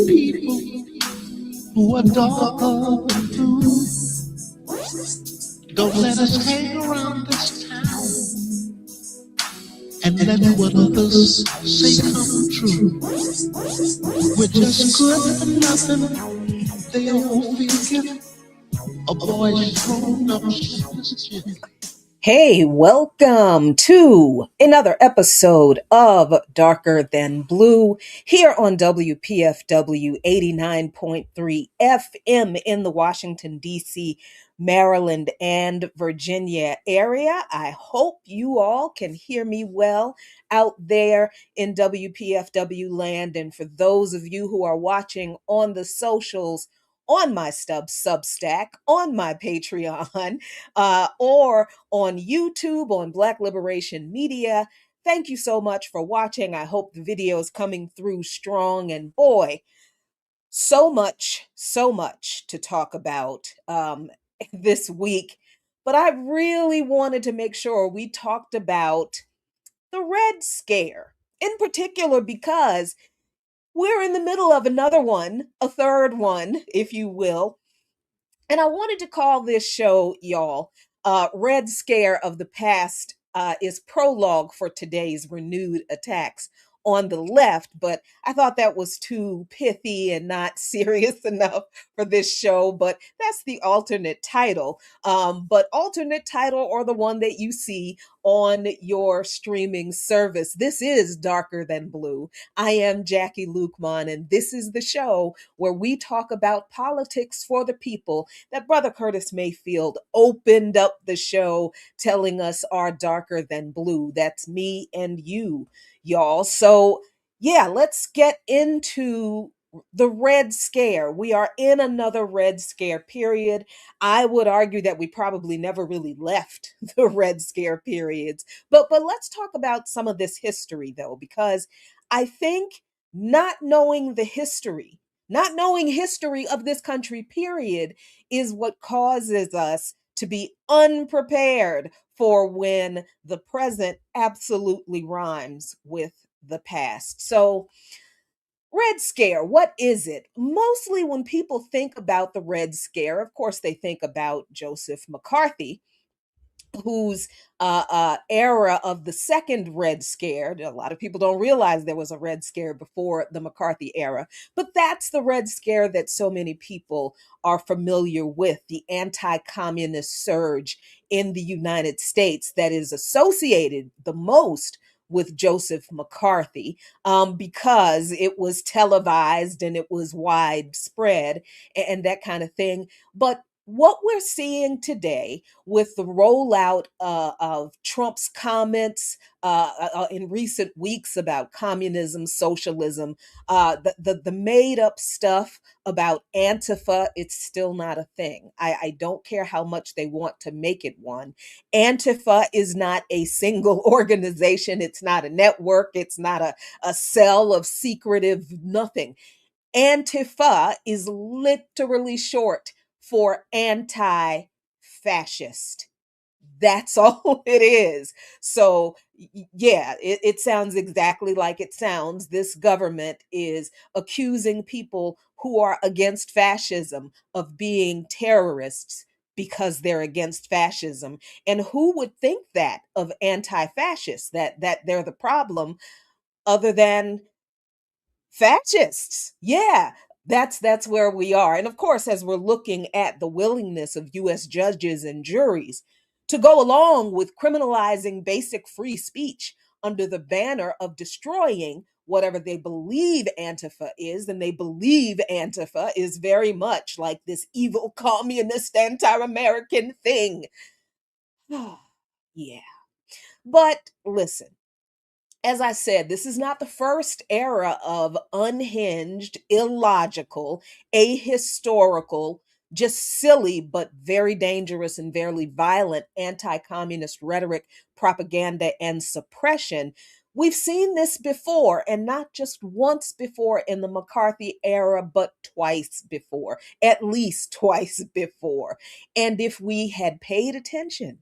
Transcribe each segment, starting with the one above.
people who are darker than blue. Don't let us hang around this town and let what others say come true. We're just good for nothing. They all feel guilty. A boy's grown up shit. Hey, welcome to another episode of Darker Than Blue here on WPFW 89.3 FM in the Washington, D.C., Maryland, and Virginia area. I hope you all can hear me well out there in WPFW land. And for those of you who are watching on the socials, on my Substack, on my Patreon, or on YouTube, on Black Liberation Media. Thank you so much for watching. I hope the video is coming through strong. And boy, so much to talk about this week. But I really wanted to make sure we talked about the Red Scare, in particular because we're in the middle of another one, a third one, if you will. And I wanted to call this show, y'all, Red Scare of the Past is prologue for today's renewed attacks on the left, but I thought that was too pithy and not serious enough for this show, but that's the alternate title. But alternate title or the one that you see on your streaming service. This is Darker Than Blue. I am Jackie Lukeman, and this is the show where we talk about politics for the people that Brother Curtis Mayfield opened up the show telling us are darker than blue. That's me and you, y'all. So, yeah, let's get into the Red Scare. We are in another Red Scare period. I would argue that we probably never really left the Red Scare periods. But let's talk about some of this history, though, because I think not knowing history of this country, period, is what causes us to be unprepared for when the present absolutely rhymes with the past. So, Red Scare, what is it? Mostly when people think about the Red Scare, of course, they think about Joseph McCarthy, whose era of the second Red Scare. A lot of people don't realize there was a Red Scare before the McCarthy era, but that's the Red Scare that so many people are familiar with, the anti-communist surge in the United States that is associated the most with Joseph McCarthy because it was televised and it was widespread and that kind of thing. But what we're seeing today with the rollout of Trump's comments in recent weeks about communism, socialism, the made up stuff about Antifa, it's still not a thing. I don't care how much they want to make it one. Antifa is not a single organization. It's not a network. It's not a cell of secretive nothing. Antifa is literally short for anti-fascist. That's all it is. So, yeah, it sounds exactly like it sounds. This government is accusing people who are against fascism of being terrorists because they're against fascism. And who would think that of anti-fascists, that they're the problem, other than fascists? Yeah, that's where we are. And of course, as we're looking at the willingness of US judges and juries to go along with criminalizing basic free speech under the banner of destroying whatever they believe Antifa is, and they believe Antifa is very much like this evil communist anti-American thing. Yeah. But listen, as I said, this is not the first era of unhinged, illogical, ahistorical, just silly, but very dangerous and very violent anti-communist rhetoric, propaganda, and suppression. We've seen this before, and not just once before in the McCarthy era, but twice before, at least twice before. And if we had paid attention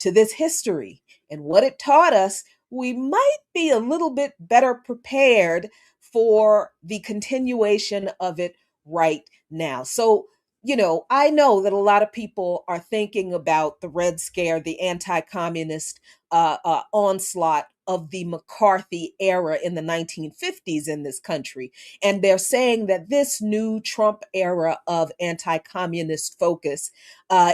to this history and what it taught us, we might be a little bit better prepared for the continuation of it right now. So, I know that a lot of people are thinking about the Red Scare, the anti communist onslaught of the McCarthy era in the 1950s in this country. And they're saying that this new Trump era of anti communist focus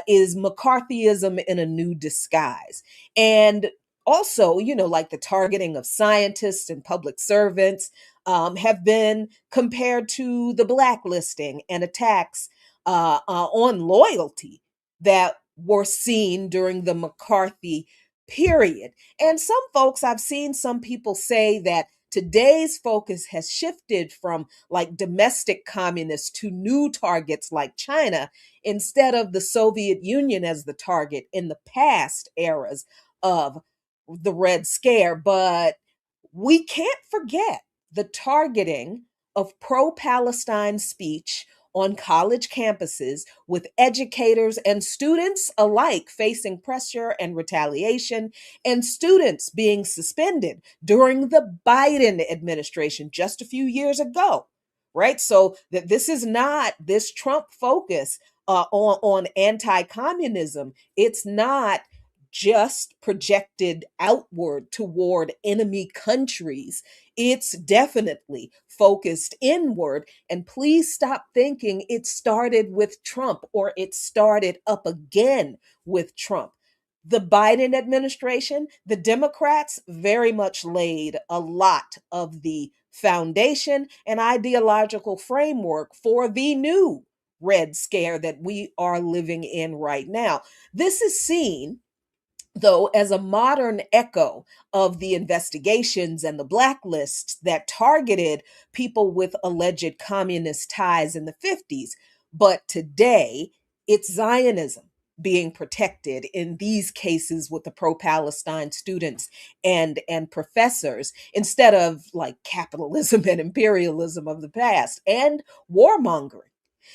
is McCarthyism in a new disguise. And also, like the targeting of scientists and public servants have been compared to the blacklisting and attacks on loyalty that were seen during the McCarthy period. And some folks, I've seen some people say that today's focus has shifted from like domestic communists to new targets like China instead of the Soviet Union as the target in the past eras of the Red Scare. But we can't forget the targeting of pro Palestine speech on college campuses, with educators and students alike facing pressure and retaliation, and students being suspended during the Biden administration just a few years ago. Right? So that this is not this Trump focus on anti communism. It's not just projected outward toward enemy countries. It's definitely focused inward. And please stop thinking it started with Trump or it started up again with Trump. The Biden administration, the Democrats very much laid a lot of the foundation and ideological framework for the new Red Scare that we are living in right now. This is seen, though, as a modern echo of the investigations and the blacklists that targeted people with alleged communist ties in the 50s. But today, it's Zionism being protected in these cases with the pro-Palestine students and professors, instead of like capitalism and imperialism of the past and warmongering.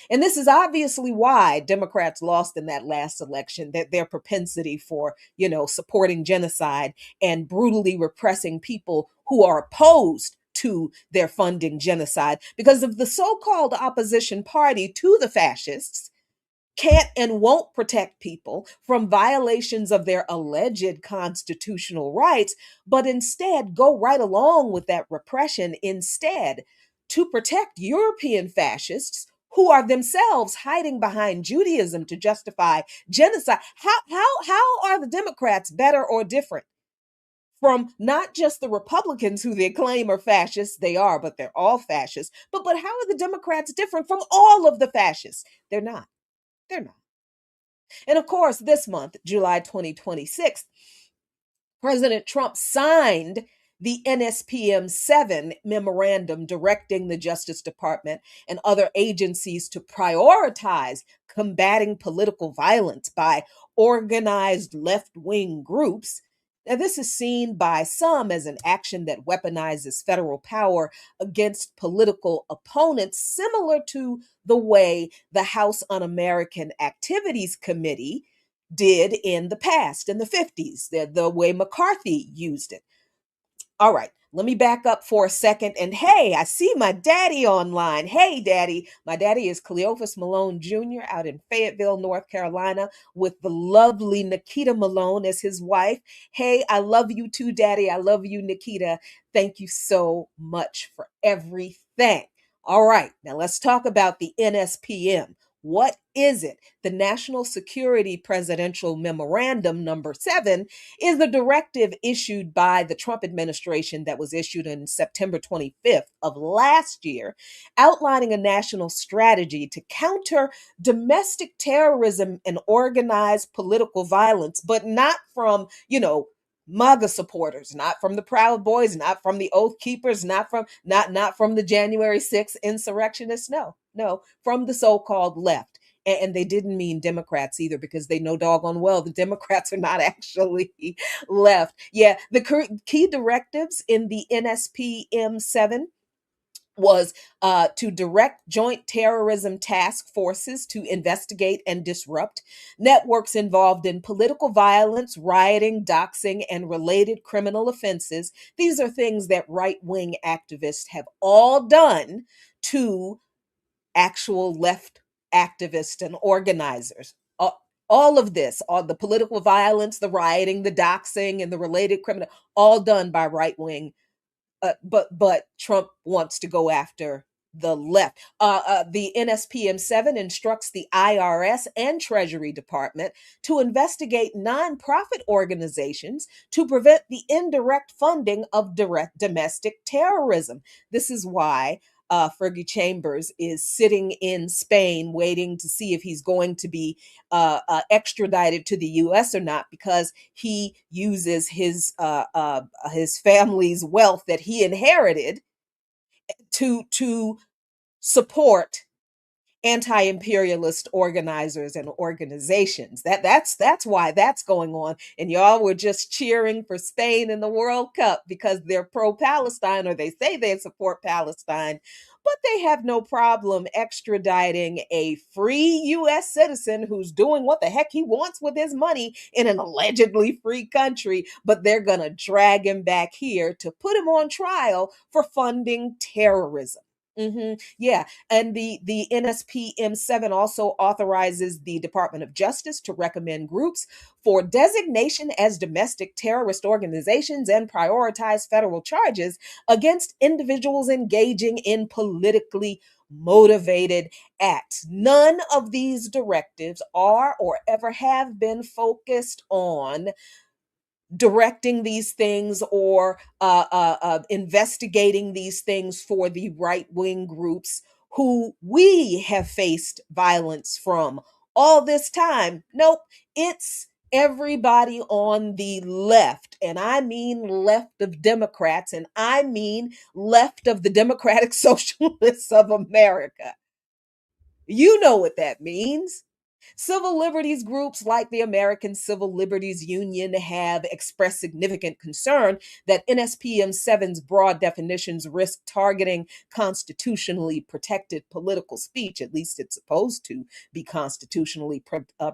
And this is obviously why Democrats lost in that last election, that their propensity for, supporting genocide and brutally repressing people who are opposed to their funding genocide, because of the so-called opposition party to the fascists can't and won't protect people from violations of their alleged constitutional rights, but instead go right along with that repression instead to protect European fascists who are themselves hiding behind Judaism to justify genocide. How are the Democrats better or different from not just the Republicans who they claim are fascists? They are, but they're all fascists. But how are the Democrats different from all of the fascists? They're not. They're not. And of course, this month, July 2026, President Trump signed the NSPM 7 memorandum directing the Justice Department and other agencies to prioritize combating political violence by organized left wing groups. Now, this is seen by some as an action that weaponizes federal power against political opponents, similar to the way the House Un American Activities Committee did in the past, in the 50s, the way McCarthy used it. All right, let me back up for a second. And hey, I see my daddy online. Hey, daddy. My daddy is Cleophas Malone Jr. out in Fayetteville, North Carolina, with the lovely Nikita Malone as his wife. Hey, I love you too, daddy. I love you, Nikita. Thank you so much for everything. All right, now let's talk about the NSPM. What is it? The National Security Presidential Memorandum number 7 is the directive issued by the Trump administration that was issued on September 25th of last year, outlining a national strategy to counter domestic terrorism and organized political violence, but not from, MAGA supporters, not from the Proud Boys, not from the Oath Keepers, not from the January 6th insurrectionists. No, from the so-called left. And they didn't mean Democrats either, because they know doggone well the Democrats are not actually left. Yeah, the key directives in the NSPM 7 was to direct joint terrorism task forces to investigate and disrupt networks involved in political violence, rioting, doxing, and related criminal offenses. These are things that right wing activists have all done to actual left activists and organizers. All of this, all the political violence, the rioting, the doxing, and the related criminal, all done by right wing, but Trump wants to go after the left. The NSPM 7 instructs the IRS and Treasury Department to investigate nonprofit organizations to prevent the indirect funding of direct domestic terrorism. This is why Fergie Chambers is sitting in Spain waiting to see if he's going to be extradited to the U.S. or not, because he uses his family's wealth that he inherited to support anti-imperialist organizers and organizations. That's why that's going on. And y'all were just cheering for Spain in the World Cup because they're pro-Palestine, or they say they support Palestine, but they have no problem extraditing a free US citizen who's doing what the heck he wants with his money in an allegedly free country, but they're going to drag him back here to put him on trial for funding terrorism. Yeah, and the NSPM 7 also authorizes the Department of Justice to recommend groups for designation as domestic terrorist organizations and prioritize federal charges against individuals engaging in politically motivated acts. None of these directives are or ever have been focused on directing these things or investigating these things for the right wing groups who we have faced violence from all this time. Nope, it's everybody on the left. And I mean left of Democrats, and I mean left of the Democratic Socialists of America. You know what that means. Civil liberties groups like the American Civil Liberties Union have expressed significant concern that NSPM 7's broad definitions risk targeting constitutionally protected political speech. At least it's supposed to be constitutionally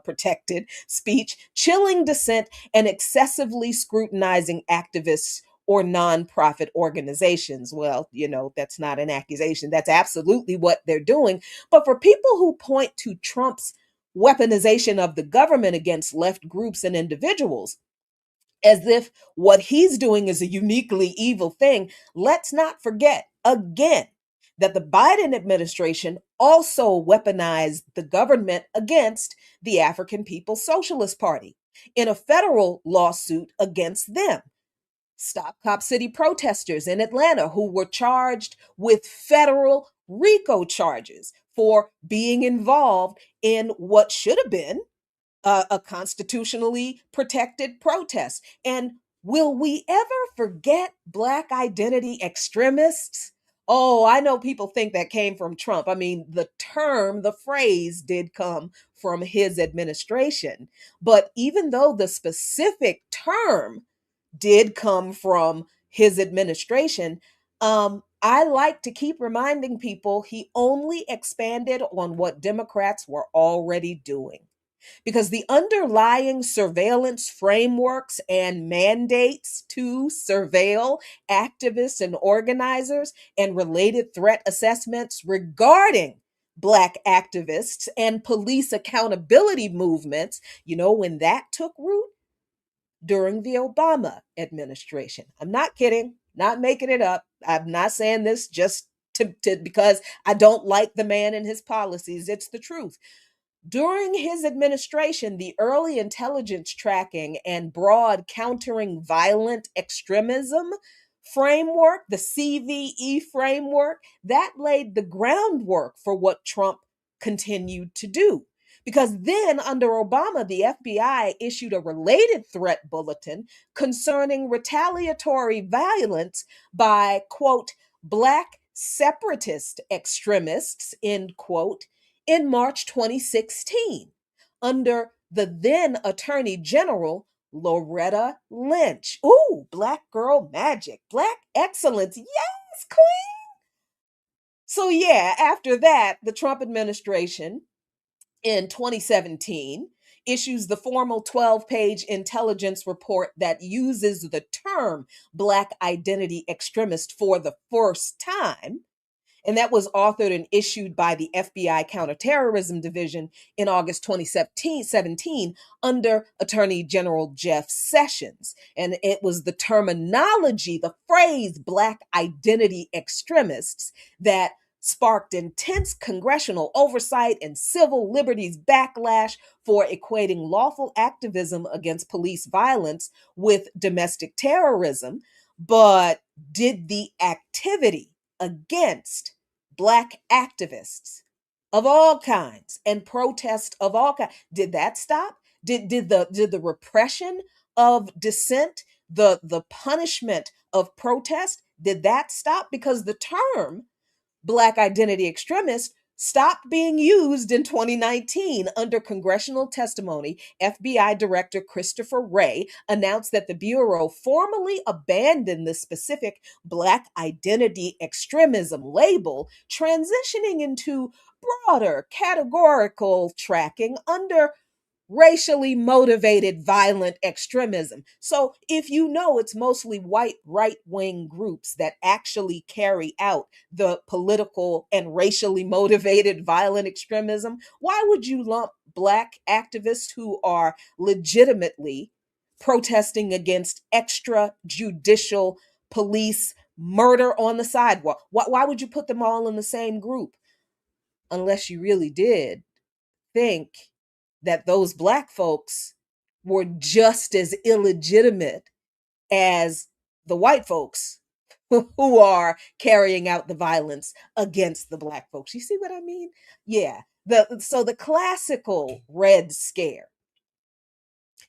protected speech, chilling dissent, and excessively scrutinizing activists or nonprofit organizations. Well, that's not an accusation. That's absolutely what they're doing. But for people who point to Trump's weaponization of the government against left groups and individuals as if what he's doing is a uniquely evil thing, let's not forget again that the Biden administration also weaponized the government against the African People's Socialist Party in a federal lawsuit against them. Stop Cop City protesters in Atlanta who were charged with federal RICO charges for being involved in what should have been a constitutionally protected protest. And will we ever forget Black identity extremists? Oh, I know people think that came from Trump. I mean, the phrase did come from his administration. But even though the specific term did come from his administration, I like to keep reminding people he only expanded on what Democrats were already doing, because the underlying surveillance frameworks and mandates to surveil activists and organizers and related threat assessments regarding Black activists and police accountability movements, when that took root during the Obama administration. I'm not kidding, not making it up. I'm not saying this just to because I don't like the man and his policies. It's the truth. During his administration, the early intelligence tracking and broad countering violent extremism framework, the CVE framework, that laid the groundwork for what Trump continued to do. Because then, under Obama, the FBI issued a related threat bulletin concerning retaliatory violence by, quote, Black separatist extremists, end quote, in March 2016 under the then Attorney General Loretta Lynch. Ooh, Black girl magic, Black excellence. Yes, queen. So, yeah, after that, the Trump administration in 2017 issues the formal 12-page intelligence report that uses the term Black identity extremist for the first time, and that was authored and issued by the FBI Counterterrorism Division in August 2017 under Attorney General Jeff Sessions. And it was the terminology, the phrase Black identity extremists, that sparked intense congressional oversight and civil liberties backlash for equating lawful activism against police violence with domestic terrorism. But did the activity against Black activists of all kinds and protests of all kinds, did that stop? Did the repression of dissent, the punishment of protest, did that stop? Because the term Black identity extremist stopped being used in 2019 under congressional testimony. FBI Director Christopher Wray announced that the Bureau formally abandoned the specific Black identity extremism label, transitioning into broader categorical tracking under racially motivated violent extremism. So if you know it's mostly white right wing groups that actually carry out the political and racially motivated violent extremism, why would you lump Black activists who are legitimately protesting against extrajudicial police murder on the sidewalk? Why would you put them all in the same group? Unless you really did think that those Black folks were just as illegitimate as the white folks who are carrying out the violence against the Black folks. You see what I mean? Yeah. So the classical Red Scare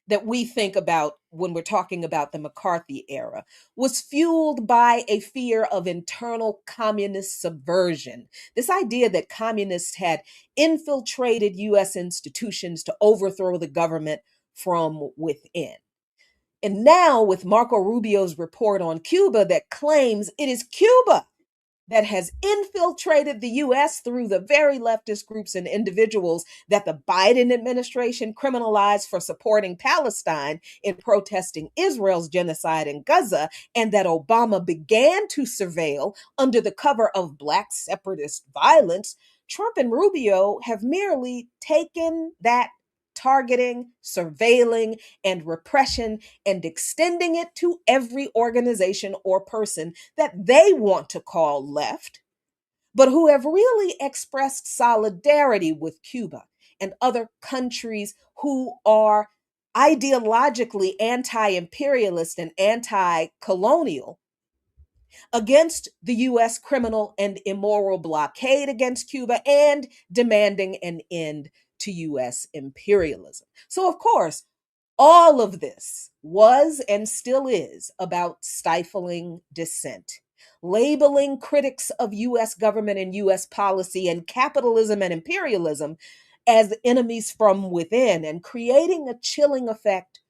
that we think about when we're talking about the McCarthy era was fueled by a fear of internal communist subversion. This idea that communists had infiltrated US institutions to overthrow the government from within. And now, with Marco Rubio's report on Cuba that claims it is Cuba that has infiltrated the US through the very leftist groups and individuals that the Biden administration criminalized for supporting Palestine in protesting Israel's genocide in Gaza, and that Obama began to surveil under the cover of Black separatist violence, Trump and Rubio have merely taken that targeting, surveilling, and repression and extending it to every organization or person that they want to call left, but who have really expressed solidarity with Cuba and other countries who are ideologically anti imperialist and anti colonial against the US criminal and immoral blockade against Cuba and demanding an end to US imperialism. So, of course, all of this was and still is about stifling dissent, labeling critics of US government and US policy and capitalism and imperialism as enemies from within, and creating a chilling effect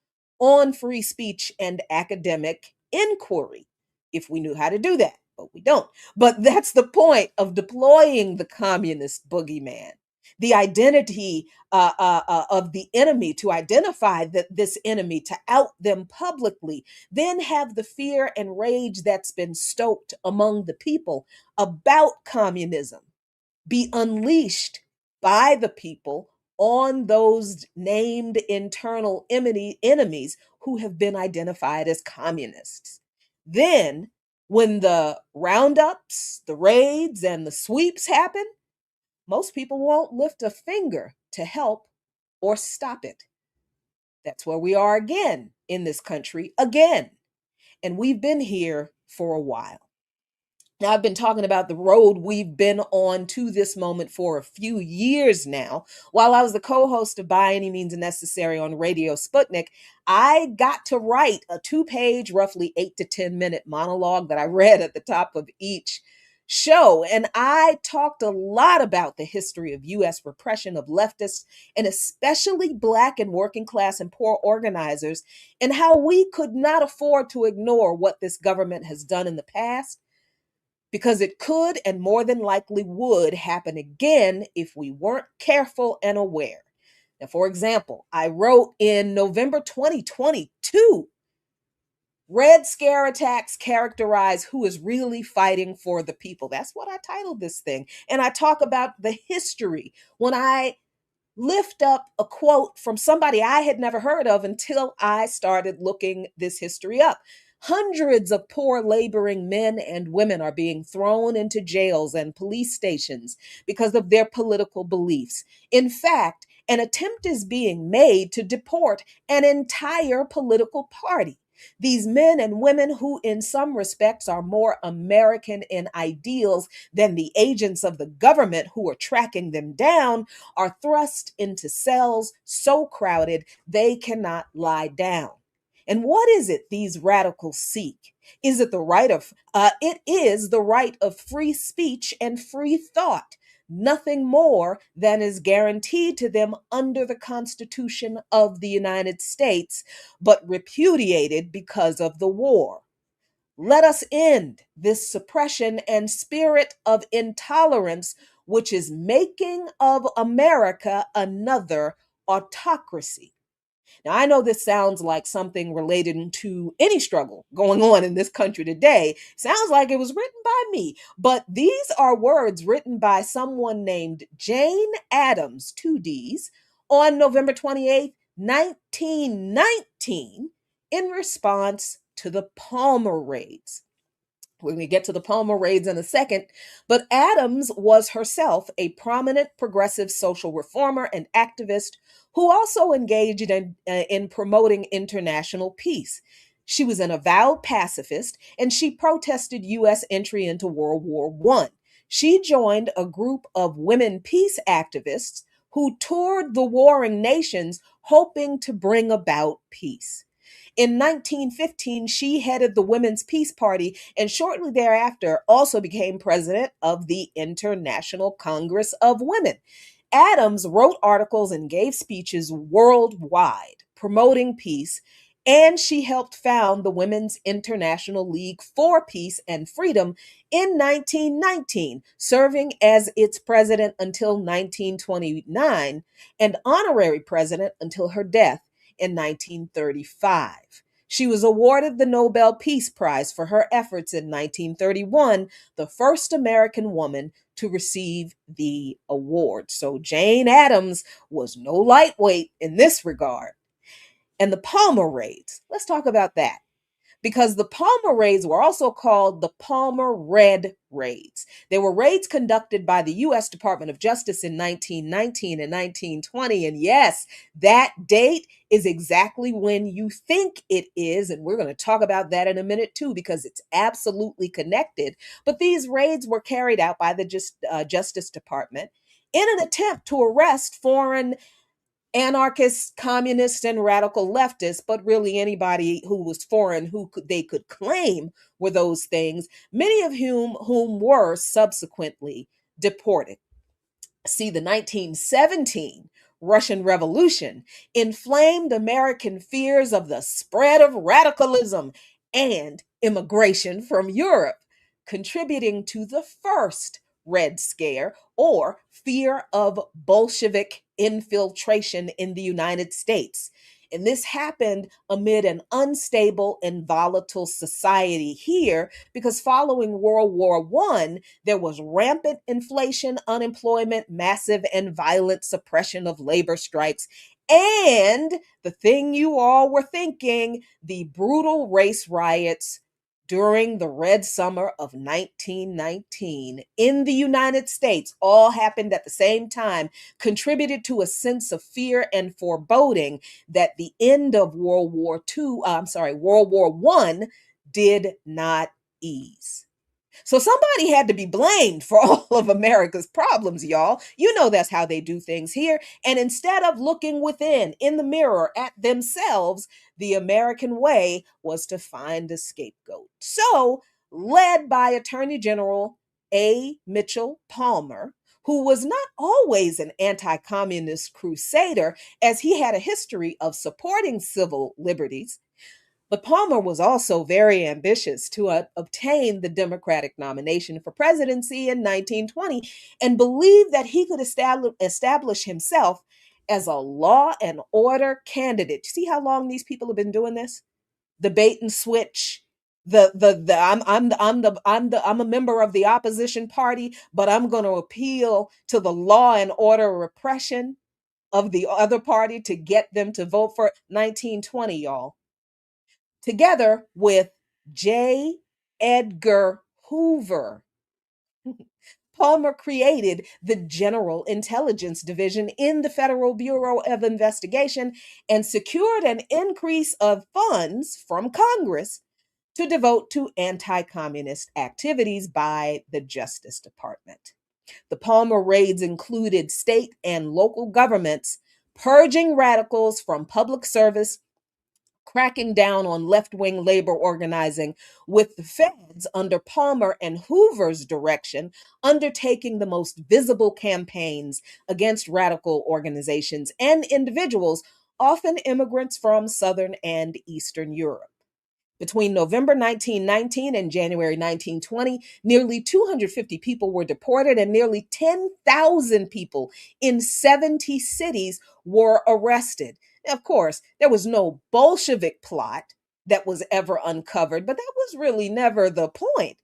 on free speech and academic inquiry, if we knew how to do that, but we don't. But that's the point of deploying the communist boogeyman, the identity of the enemy, to identify this enemy, to out them publicly, then have the fear and rage that's been stoked among the people about communism be unleashed by the people on those named internal enemies who have been identified as communists. Then, when the roundups, the raids, and the sweeps happen, most people won't lift a finger to help or stop it. That's where we are again in this country, again. And we've been here for a while. Now, I've been talking about the road we've been on to this moment for a few years now. While I was the co-host of By Any Means Necessary on Radio Sputnik, I got to write a 2-page, roughly 8 to 10-minute monologue that I read at the top of each show. And I talked a lot about the history of U.S. repression of leftists, and especially Black and working class and poor organizers, and how we could not afford to ignore what this government has done in the past, because it could and more than likely would happen again if we weren't careful and aware. Now, for example, I wrote in November 2022, Red Scare attacks characterize who is really fighting for the people. That's what I titled this thing. And I talk about the history when I lift up a quote from somebody I had never heard of until I started looking this history up. Hundreds of poor laboring men and women are being thrown into jails and police stations because of their political beliefs. In fact, an attempt is being made to deport an entire political party. These men and women, who in some respects are more American in ideals than the agents of the government who are tracking them down, are thrust into cells so crowded they cannot lie down. And what is it these radicals seek? Is it the right of it is the right of free speech and free thought, nothing more than is guaranteed to them under the Constitution of the United States, but repudiated because of the war. Let us end this suppression and spirit of intolerance, which is making of America another autocracy. Now, I know this sounds like something related to any struggle going on in this country today. Sounds like it was written by me, but these are words written by someone named Jane Addams, two D's, on November 28th, 1919, in response to the Palmer raids. We're going to get to the Palmer raids in a second, but Adams was herself a prominent progressive social reformer and activist who also engaged in promoting international peace. She was an avowed pacifist, and she protested U.S. entry into World War I. She joined a group of women peace activists who toured the warring nations hoping to bring about peace. In 1915, she headed the Women's Peace Party and shortly thereafter also became president of the International Congress of Women. Adams wrote articles and gave speeches worldwide promoting peace, and she helped found the Women's International League for Peace and Freedom in 1919, serving as its president until 1929 and honorary president until her death in 1935. She was awarded the Nobel Peace Prize for her efforts in 1931, the first American woman to receive the award. So Jane Addams was no lightweight in this regard. And the Palmer raids, let's talk about that, because the Palmer raids were also called the Palmer Red raids. They were raids conducted by the U.S. Department of Justice in 1919 and 1920. And yes, that date is exactly when you think it is. And we're going to talk about that in a minute too, because it's absolutely connected. But these raids were carried out by the Justice Department in an attempt to arrest foreign anarchists, communists, and radical leftists, but really anybody who was foreign they could claim were those things, many of whom were subsequently deported. See, the 1917 Russian Revolution inflamed American fears of the spread of radicalism and immigration from Europe, contributing to the first Red Scare, or fear of Bolshevik infiltration in the United States. And this happened amid an unstable and volatile society here because following World War I, there was rampant inflation, unemployment, massive and violent suppression of labor strikes, and the thing you all were thinking, the brutal race riots during the Red Summer of 1919 in the United States, all happened at the same time, contributed to a sense of fear and foreboding that the end of World War I did not ease. So somebody had to be blamed for all of America's problems, y'all. You know that's how they do things here. And instead of looking within, in the mirror, at themselves, the American way was to find a scapegoat. So, led by Attorney General A. Mitchell Palmer, who was not always an anti-communist crusader, as he had a history of supporting civil liberties, But Palmer was also very ambitious to obtain the Democratic nomination for presidency in 1920 and believed that he could establish himself as a law and order candidate. See how long these people have been doing this? The bait and switch. The I'm a member of the opposition party, but I'm going to appeal to the law and order repression of the other party to get them to vote for 1920, y'all. Together with J. Edgar Hoover, Palmer created the General Intelligence Division in the Federal Bureau of Investigation and secured an increase of funds from Congress to devote to anti-communist activities by the Justice Department. The Palmer raids included state and local governments purging radicals from public service, cracking down on left wing labor organizing, with the feds under Palmer and Hoover's direction undertaking the most visible campaigns against radical organizations and individuals, often immigrants from Southern and Eastern Europe. Between November 1919 and January 1920, nearly 250 people were deported and nearly 10,000 people in 70 cities were arrested. Of course, there was no Bolshevik plot that was ever uncovered, but that was really never the point.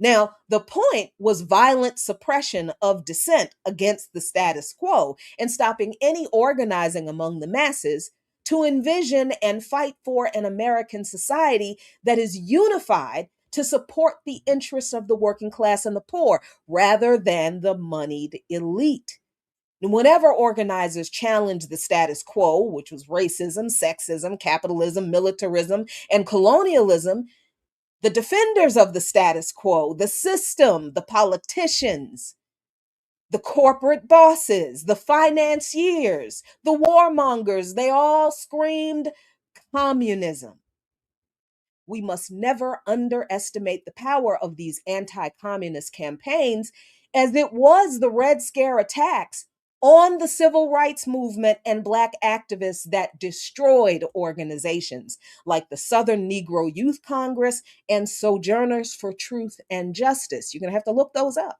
Now, the point was violent suppression of dissent against the status quo and stopping any organizing among the masses to envision and fight for an American society that is unified to support the interests of the working class and the poor rather than the moneyed elite. And whenever organizers challenged the status quo, which was racism, sexism, capitalism, militarism, and colonialism, the defenders of the status quo, the system, the politicians, the corporate bosses, the financiers, the warmongers, they all screamed communism. We must never underestimate the power of these anti communist campaigns, as it was the Red Scare attacks on the civil rights movement and Black activists that destroyed organizations like the Southern Negro Youth Congress and Sojourners for Truth and Justice. You're going to have to look those up.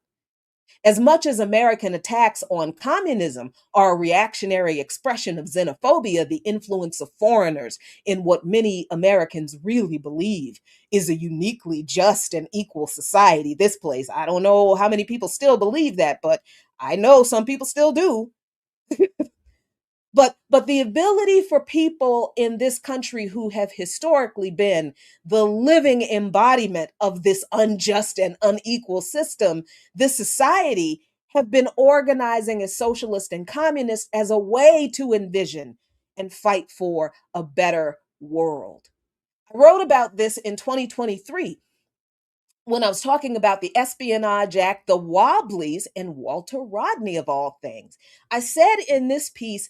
As much as American attacks on communism are a reactionary expression of xenophobia, the influence of foreigners in what many Americans really believe is a uniquely just and equal society, this place. I don't know how many people still believe that, but I know some people still do. But the ability for people in this country who have historically been the living embodiment of this unjust and unequal system, this society, have been organizing as socialist and communist as a way to envision and fight for a better world. I wrote about this in 2023 when I was talking about the Espionage Act, the Wobblies, and Walter Rodney, of all things. I said in this piece,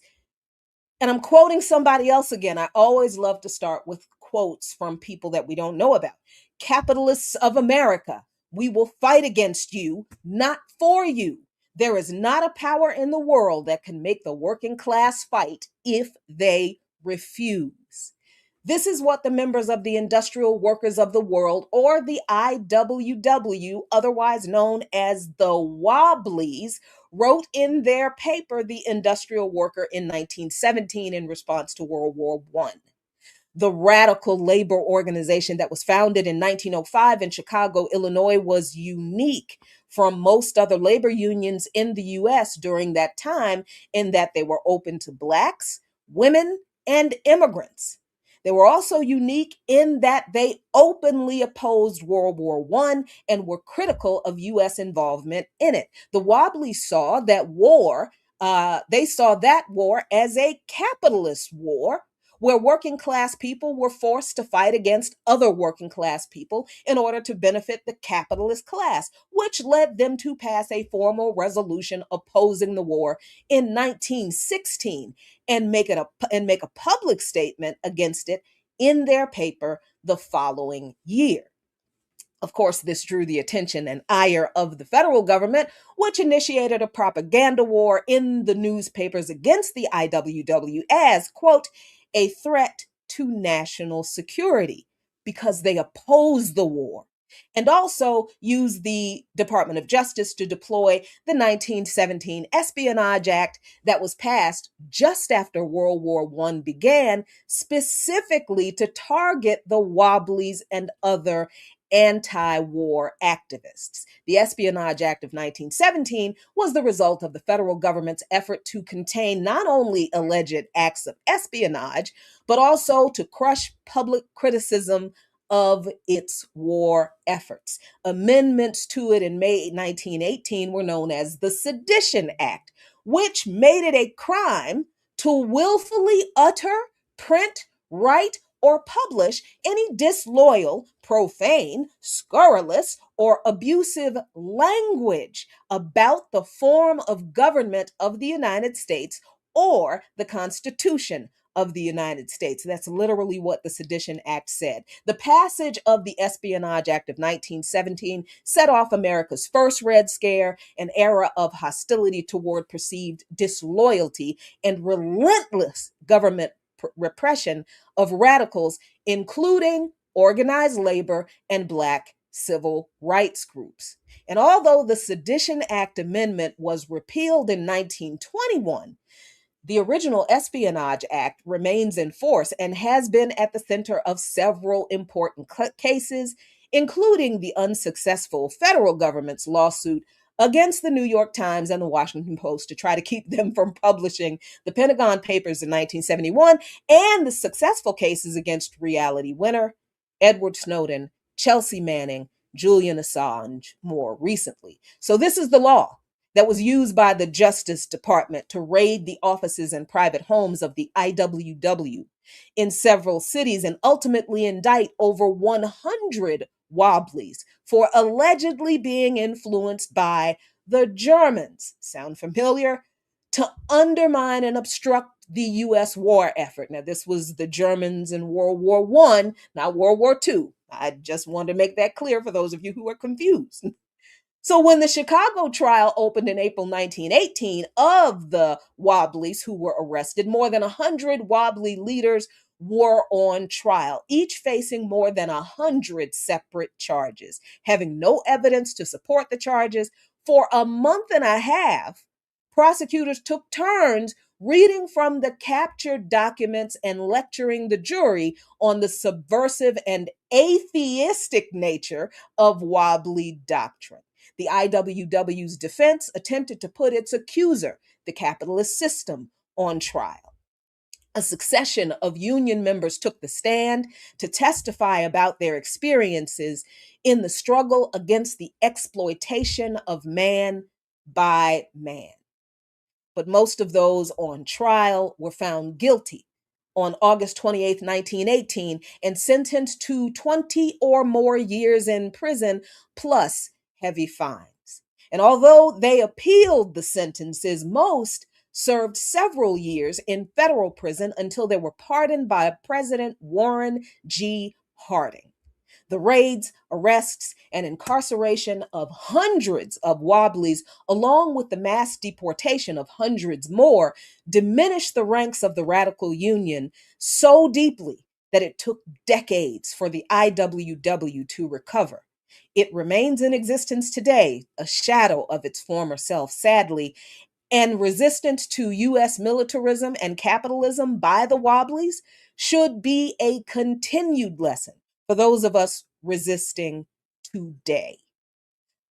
and I'm quoting somebody else again. I always love to start with quotes from people that we don't know about. Capitalists of America, we will fight against you, not for you. There is not a power in the world that can make the working class fight if they refuse. This is what the members of the Industrial Workers of the World, or the IWW, otherwise known as the Wobblies, wrote in their paper, The Industrial Worker, in 1917 in response to World War I. The radical labor organization that was founded in 1905 in Chicago, Illinois, was unique from most other labor unions in the US during that time in that they were open to Blacks, women, and immigrants. They were also unique in that they openly opposed World War I and were critical of US involvement in it. The Wobblies saw that war, they saw that war as a capitalist war where working class people were forced to fight against other working class people in order to benefit the capitalist class, which led them to pass a formal resolution opposing the war in 1916 and make a public statement against it in their paper the following year. Of course, this drew the attention and ire of the federal government, which initiated a propaganda war in the newspapers against the IWW as, quote, a threat to national security because they oppose the war, and also use the Department of Justice to deploy the 1917 Espionage Act that was passed just after World War I began, specifically to target the Wobblies and other anti-war activists. The Espionage Act of 1917 was the result of the federal government's effort to contain not only alleged acts of espionage, but also to crush public criticism of its war efforts. Amendments to it in May 1918 were known as the Sedition Act, which made it a crime to willfully utter, print, write, or publish any disloyal, profane, scurrilous, or abusive language about the form of government of the United States or the Constitution of the United States. That's literally what the Sedition Act said. The passage of the Espionage Act of 1917 set off America's first Red Scare, an era of hostility toward perceived disloyalty and relentless government repression of radicals, including organized labor and Black civil rights groups. And although the Sedition Act amendment was repealed in 1921, the original Espionage Act remains in force and has been at the center of several important cases, including the unsuccessful federal government's lawsuit against the New York Times and the Washington Post to try to keep them from publishing the Pentagon Papers in 1971, and the successful cases against Reality Winner, Edward Snowden, Chelsea Manning, Julian Assange more recently. So this is the law that was used by the Justice Department to raid the offices and private homes of the IWW in several cities and ultimately indict over 100 Wobblies for allegedly being influenced by the Germans. Sound familiar? To undermine and obstruct the U.S. war effort. Now, this was the Germans in World War I, not World War II. I just want to make that clear for those of you who are confused. So when the Chicago trial opened in April 1918 of the Wobblies who were arrested, more than 100 Wobbly leaders were on trial, each facing more than 100 separate charges. Having no evidence to support the charges, for a month and a half, prosecutors took turns reading from the captured documents and lecturing the jury on the subversive and atheistic nature of Wobbly doctrine. The IWW's defense attempted to put its accuser, the capitalist system, on trial. A succession of union members took the stand to testify about their experiences in the struggle against the exploitation of man by man. But most of those on trial were found guilty on August 28, 1918, and sentenced to 20 or more years in prison, plus heavy fines. And although they appealed the sentences, most served several years in federal prison until they were pardoned by President Warren G. Harding. The raids, arrests, and incarceration of hundreds of Wobblies, along with the mass deportation of hundreds more, diminished the ranks of the radical union so deeply that it took decades for the IWW to recover. It remains in existence today, a shadow of its former self, sadly, and resistance to U.S. militarism and capitalism by the Wobblies should be a continued lesson for those of us resisting today.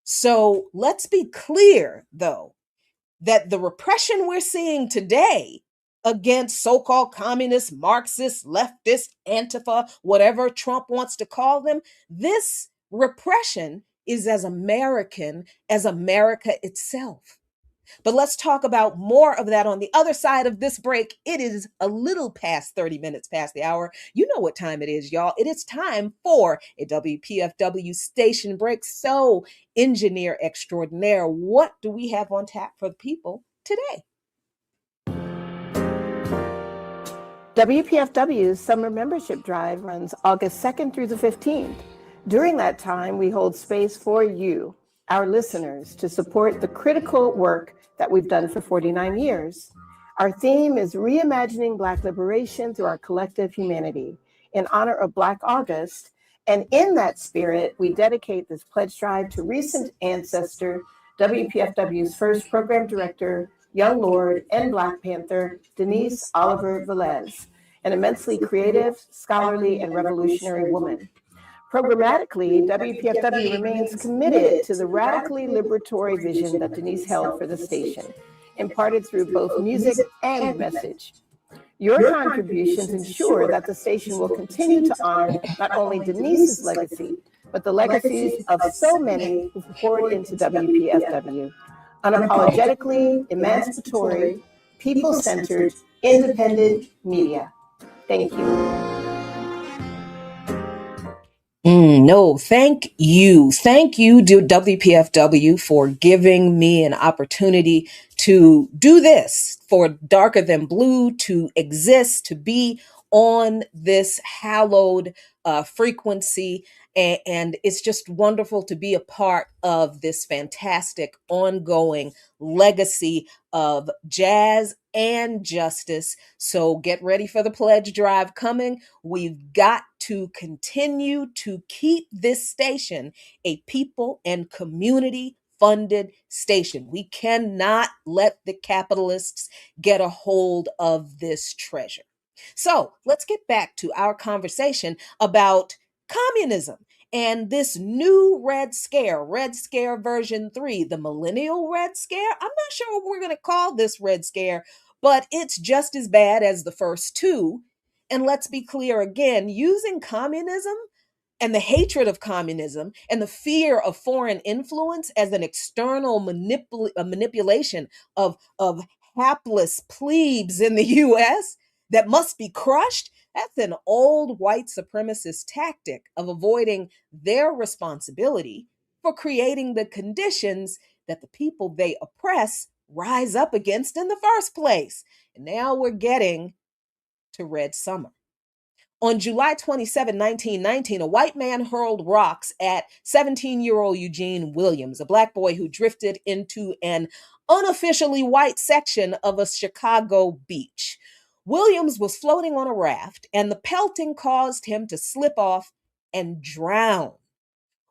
So let's be clear, though, that the repression we're seeing today against so-called communists, Marxists, leftists, Antifa, whatever Trump wants to call them, this repression is as American as America itself. But let's talk about more of that on the other side of this break. It is a little past 30 minutes past the hour. You know what time it is, y'all. It is time for a WPFW station break. So, engineer extraordinaire, what do we have on tap for the people today? WPFW's summer membership drive runs August 2nd through the 15th. During that time, we hold space for you, our listeners, to support the critical work that we've done for 49 years. Our theme is reimagining Black liberation through our collective humanity in honor of Black August. And in that spirit, we dedicate this pledge drive to recent ancestor, WPFW's first program director, Young Lord, and Black Panther, Denise Oliver Velez, an immensely creative, scholarly, and revolutionary woman. Programmatically, WPFW remains committed to the radically liberatory vision that Denise held for the station, imparted through both music and message. Your contributions ensure that the station will continue to honor not only Denise's legacy, but the legacies of so many who poured into WPFW. Unapologetically emancipatory, people-centered, independent media. Thank you. No, thank you. Thank you, WPFW, for giving me an opportunity to do this, for Darker Than Blue to exist, to be on this hallowed frequency. And it's just wonderful to be a part of this fantastic ongoing legacy of jazz and justice. So get ready for the pledge drive coming. We've got to continue to keep this station a people and community funded station. We cannot let the capitalists get a hold of this treasure. So let's get back to our conversation about communism and this new Red Scare version 3, the millennial Red Scare. I'm not sure what we're going to call this Red Scare, but it's just as bad as the first two. And let's be clear again, using communism and the hatred of communism and the fear of foreign influence as an external manipulation of hapless plebes in the US that must be crushed, that's an old white supremacist tactic of avoiding their responsibility for creating the conditions that the people they oppress rise up against in the first place. And now we're getting to Red Summer. On July 27, 1919, a white man hurled rocks at 17-year-old Eugene Williams, a Black boy who drifted into an unofficially white section of a Chicago beach. Williams was floating on a raft, and the pelting caused him to slip off and drown.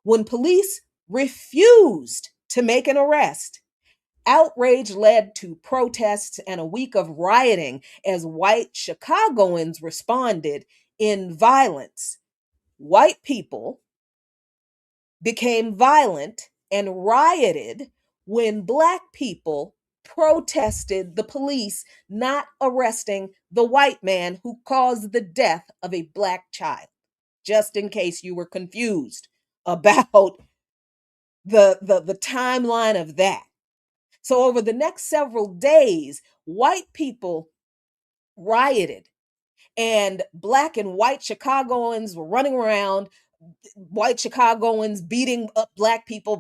When police refused to make an arrest, outrage led to protests and a week of rioting as white Chicagoans responded in violence. White people became violent and rioted when Black people protested the police not arresting the white man who caused the death of a Black child. Just in case you were confused about the timeline of that. So over the next several days, white people rioted, and Black and white Chicagoans were running around, white Chicagoans beating up Black people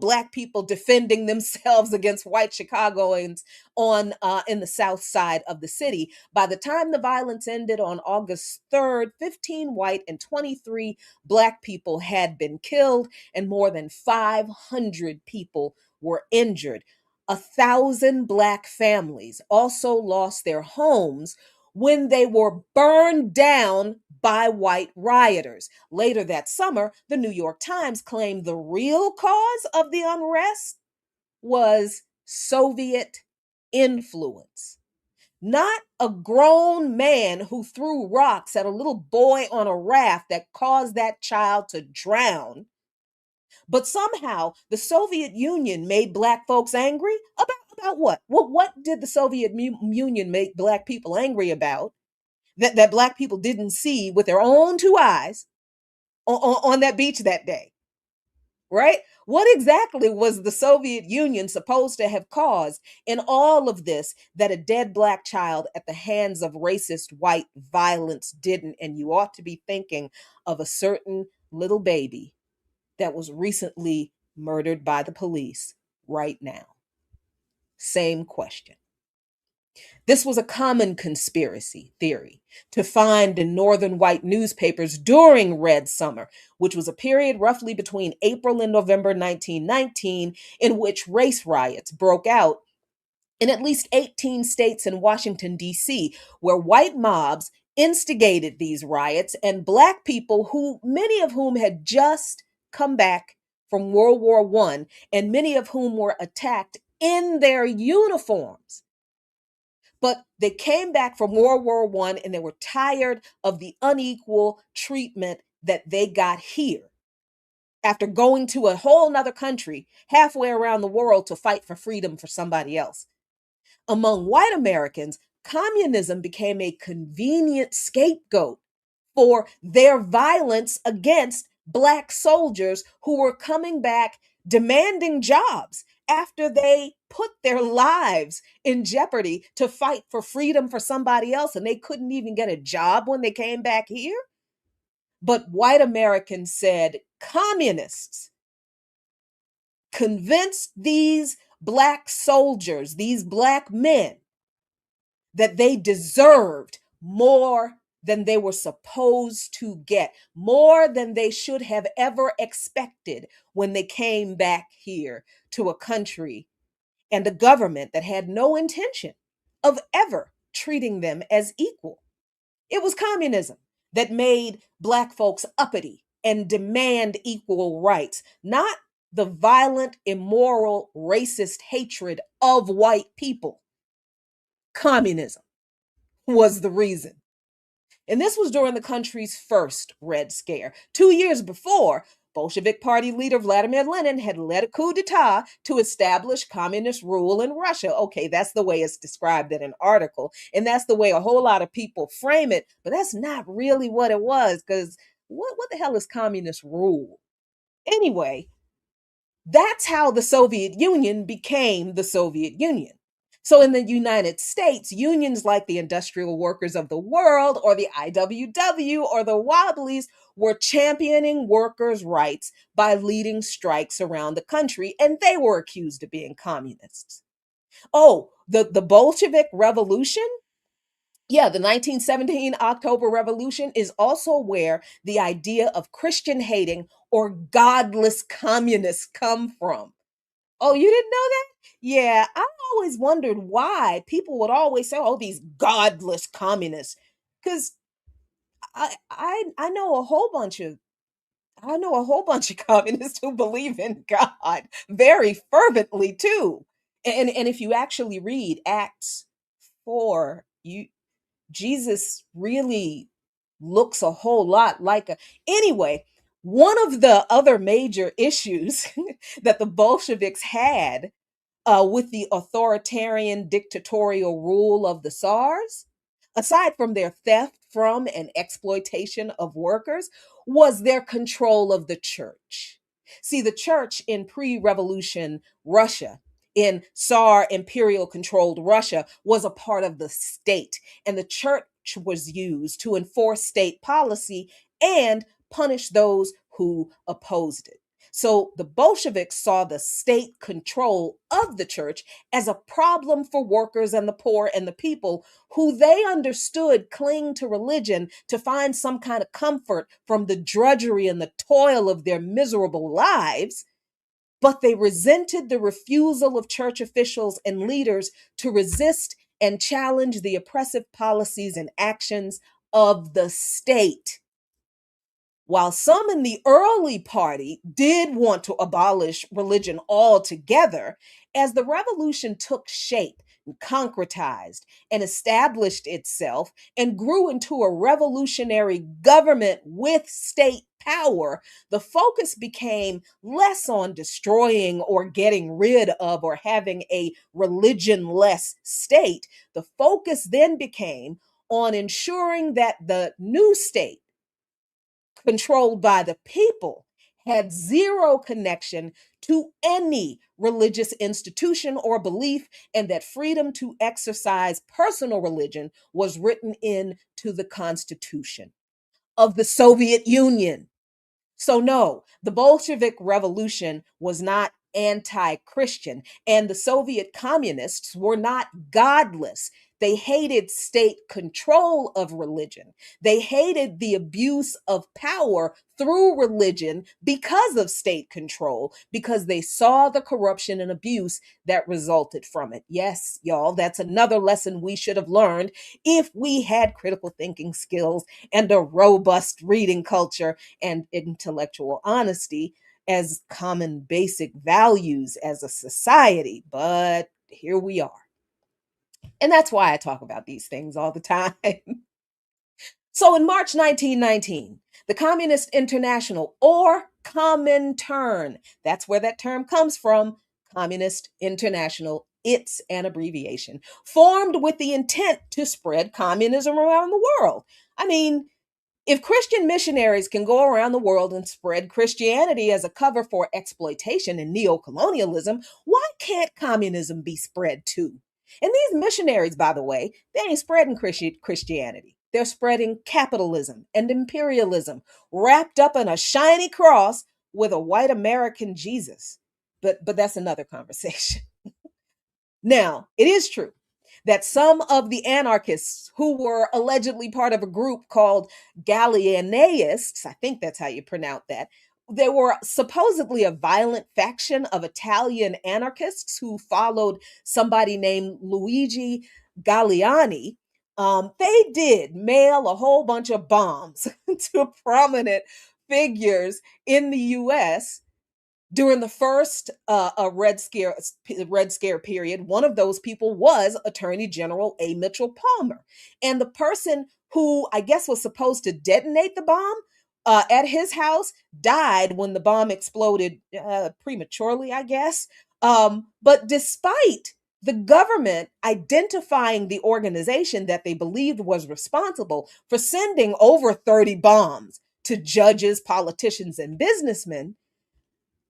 defending themselves against white Chicagoans on in the south side of the city. By the time the violence ended on August 3rd, 15 white and 23 Black people had been killed, and more than 500 people were injured. 1,000 Black families also lost their homes when they were burned down by white rioters. Later that summer, the New York Times claimed the real cause of the unrest was Soviet influence. Not a grown man who threw rocks at a little boy on a raft that caused that child to drown. But somehow the Soviet Union made Black folks angry about what? What did the Soviet Union make Black people angry about that Black people didn't see with their own two eyes on that beach that day? Right? What exactly was the Soviet Union supposed to have caused in all of this that a dead Black child at the hands of racist white violence didn't? And you ought to be thinking of a certain little baby that was recently murdered by the police right now. Same question. This was a common conspiracy theory to find in northern white newspapers during Red Summer, which was a period roughly between April and November 1919 in which race riots broke out in at least 18 states and Washington, D.C., where white mobs instigated these riots, and black people, who many of whom had just come back from World War I, and many of whom were attacked in their uniforms. But they came back from World War I and they were tired of the unequal treatment that they got here after going to a whole nother country halfway around the world to fight for freedom for somebody else. Among white Americans, communism became a convenient scapegoat for their violence against black soldiers who were coming back demanding jobs after they put their lives in jeopardy to fight for freedom for somebody else, and they couldn't even get a job when they came back here. But white Americans said communists convinced these black soldiers, these black men, that they deserved more than they were supposed to get, more than they should have ever expected when they came back here to a country and a government that had no intention of ever treating them as equal. It was communism that made black folks uppity and demand equal rights, not the violent, immoral, racist hatred of white people. Communism was the reason. And this was during the country's first Red Scare. 2 years before, Bolshevik Party leader Vladimir Lenin had led a coup d'etat to establish communist rule in Russia. Okay, that's the way it's described in an article, and that's the way a whole lot of people frame it, but that's not really what it was, because what the hell is communist rule? Anyway, that's how the Soviet Union became the Soviet Union. So in the United States, unions like the Industrial Workers of the World or the IWW or the Wobblies were championing workers' rights by leading strikes around the country, and they were accused of being communists. Oh, the Bolshevik Revolution? Yeah, the 1917 October Revolution is also where the idea of Christian hating or godless communists come from. Oh, you didn't know that? Yeah, I always wondered why people would always say, "Oh, these godless communists," because I know a whole bunch of communists who believe in God very fervently too. And if you actually read Acts 4, you Jesus really looks a whole lot like a. Anyway, one of the other major issues that the Bolsheviks had with the authoritarian dictatorial rule of the Tsars, aside from their theft from and exploitation of workers, was their control of the church. See, the church in pre revolution Russia, in Tsar imperial controlled Russia, was a part of the state, and the church was used to enforce state policy and punish those who opposed it. So the Bolsheviks saw the state control of the church as a problem for workers and the poor and the people who they understood cling to religion to find some kind of comfort from the drudgery and the toil of their miserable lives. But they resented the refusal of church officials and leaders to resist and challenge the oppressive policies and actions of the state. While some in the early party did want to abolish religion altogether, as the revolution took shape and concretized and established itself and grew into a revolutionary government with state power, the focus became less on destroying or getting rid of or having a religion-less state. The focus then became on ensuring that the new state, controlled by the people, had zero connection to any religious institution or belief, and that freedom to exercise personal religion was written into the Constitution of the Soviet Union. So, no, the Bolshevik Revolution was not anti-Christian. And the Soviet communists were not godless. They hated state control of religion. They hated the abuse of power through religion because of state control, because they saw the corruption and abuse that resulted from it. Yes, y'all, that's another lesson we should have learned if we had critical thinking skills and a robust reading culture and intellectual honesty as common basic values as a society. But here we are. And that's why I talk about these things all the time. So in March 1919, the Communist International, or Comintern, that's where that term comes from, Communist International, it's an abbreviation, formed with the intent to spread communism around the world. I mean, if Christian missionaries can go around the world and spread Christianity as a cover for exploitation and neocolonialism, why can't communism be spread too? And these missionaries, by the way, they ain't spreading Christianity. They're spreading capitalism and imperialism wrapped up in a shiny cross with a white American Jesus. But that's another conversation. Now, it is true that some of the anarchists who were allegedly part of a group called Gallianists, I think that's how you pronounce that, they were supposedly a violent faction of Italian anarchists who followed somebody named Luigi Galliani. They did mail a whole bunch of bombs to prominent figures in the US during the first Red Scare period. One of those people was Attorney General A. Mitchell Palmer. And the person who I guess was supposed to detonate the bomb at his house died when the bomb exploded prematurely, I guess. But despite the government identifying the organization that they believed was responsible for sending over 30 bombs to judges, politicians, and businessmen,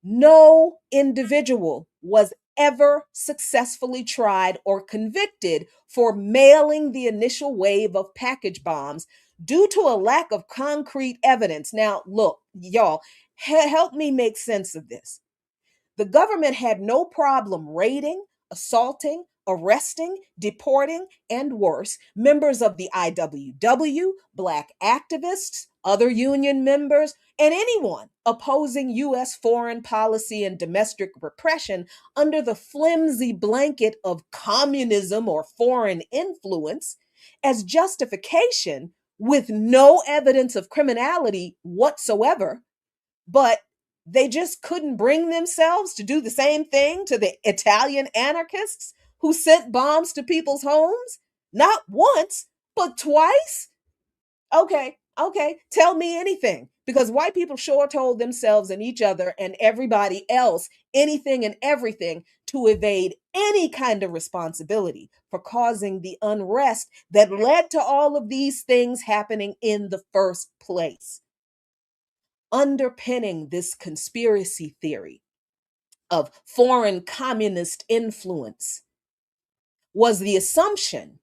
no individual was ever successfully tried or convicted for mailing the initial wave of package bombs due to a lack of concrete evidence. Now, look, y'all, help me make sense of this. The government had no problem raiding, assaulting, arresting, deporting, and worse, members of the IWW, Black activists, other union members, and anyone opposing U.S. foreign policy and domestic repression under the flimsy blanket of communism or foreign influence as justification with no evidence of criminality whatsoever. But they just couldn't bring themselves to do the same thing to the Italian anarchists who sent bombs to people's homes? Not once, but twice? Okay, tell me anything. Because white people sure told themselves and each other and everybody else anything and everything to evade any kind of responsibility for causing the unrest that led to all of these things happening in the first place. Underpinning this conspiracy theory of foreign communist influence was the assumption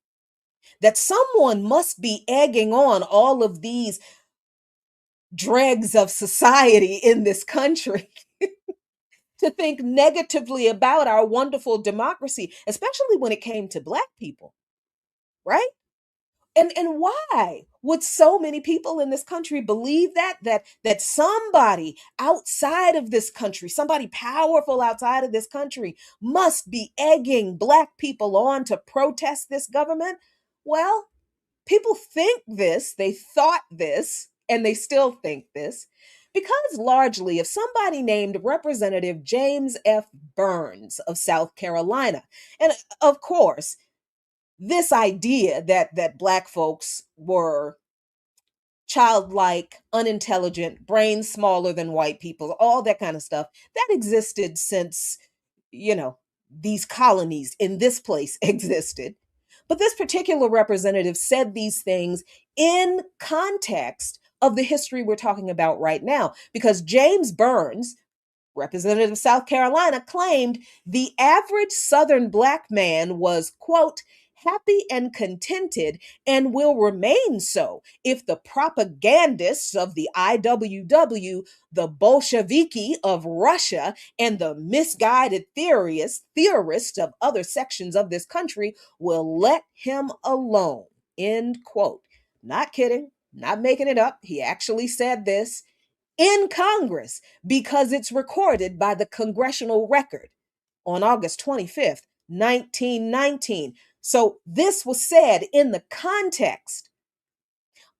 that someone must be egging on all of these dregs of society in this country to think negatively about our wonderful democracy, especially when it came to Black people, right? And why would so many people in this country believe that somebody outside of this country, somebody powerful outside of this country, must be egging Black people on to protest this government? Well, people think this, they thought this, and they still think this because largely of somebody named Representative James F. Burns of South Carolina. And of course, this idea that Black folks were childlike, unintelligent, brains smaller than white people, all that kind of stuff, that existed since, these colonies in this place existed. But this particular representative said these things in context of the history we're talking about right now, because James Burns, representative of South Carolina, claimed the average Southern Black man was, quote, happy and contented and will remain so if the propagandists of the IWW, the Bolsheviki of Russia, and the misguided theorists of other sections of this country will let him alone. End quote. Not kidding, not making it up. He actually said this in Congress because it's recorded by the Congressional Record on August 25th, 1919. So this was said in the context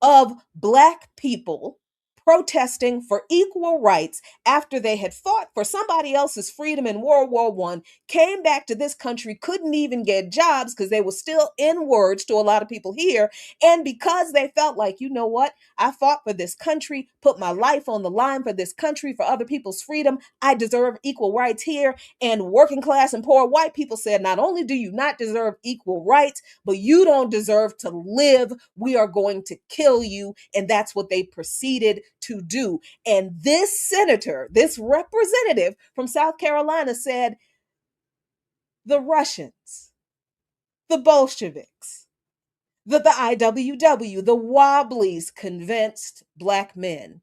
of Black people protesting for equal rights after they had fought for somebody else's freedom in World War I, came back to this country, couldn't even get jobs because they were still in words to a lot of people here. And because they felt like, you know what, I fought for this country, put my life on the line for this country, for other people's freedom, I deserve equal rights here. And working class and poor white people said, not only do you not deserve equal rights, but you don't deserve to live. We are going to kill you. And that's what they proceeded to do. And this senator, this representative from South Carolina said, the Russians, the Bolsheviks, the IWW, the Wobblies convinced Black men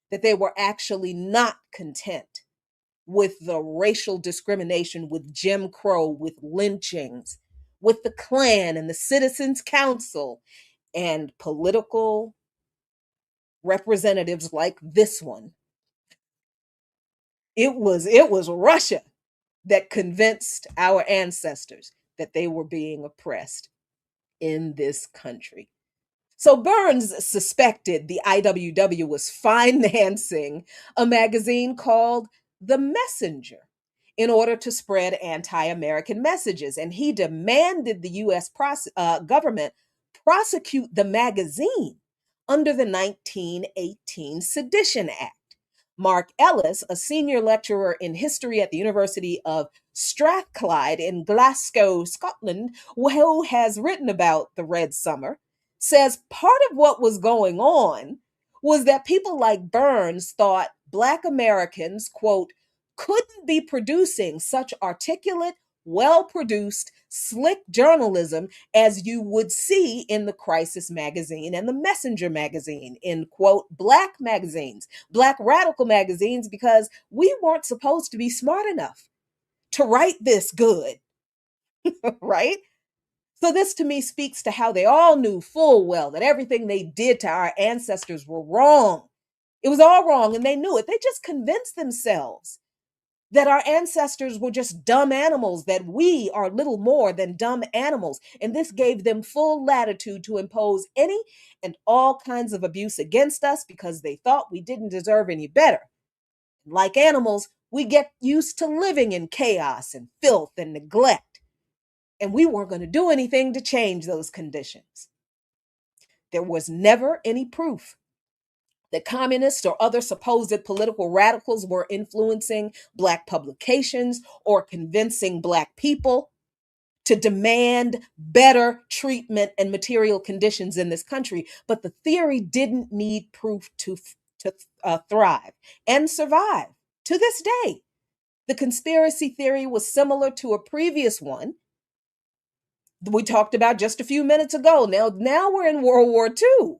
that they were actually not content with the racial discrimination, with Jim Crow, with lynchings, with the Klan and the Citizens Council and political representatives like this one. It was Russia that convinced our ancestors that they were being oppressed in this country. So Burns suspected the IWW was financing a magazine called The Messenger in order to spread anti-American messages, and he demanded the U.S. government prosecute the magazine under the 1918 Sedition Act. Mark Ellis, a senior lecturer in history at the University of Strathclyde in Glasgow, Scotland, who has written about the Red Summer, says part of what was going on was that people like Burns thought Black Americans, quote, couldn't be producing such articulate, well-produced, slick journalism as you would see in the Crisis magazine and the Messenger magazine, in quote, Black magazines, Black radical magazines, because we weren't supposed to be smart enough to write this good, right? So this to me speaks to how they all knew full well that everything they did to our ancestors were wrong. It was all wrong and they knew it. They just convinced themselves that our ancestors were just dumb animals, that we are little more than dumb animals. And this gave them full latitude to impose any and all kinds of abuse against us because they thought we didn't deserve any better. Like animals, we get used to living in chaos and filth and neglect. And we weren't going to do anything to change those conditions. There was never any proof that communists or other supposed political radicals were influencing Black publications or convincing Black people to demand better treatment and material conditions in this country. But the theory didn't need proof to thrive and survive to this day. The conspiracy theory was similar to a previous one we talked about just a few minutes ago. Now we're in World War II.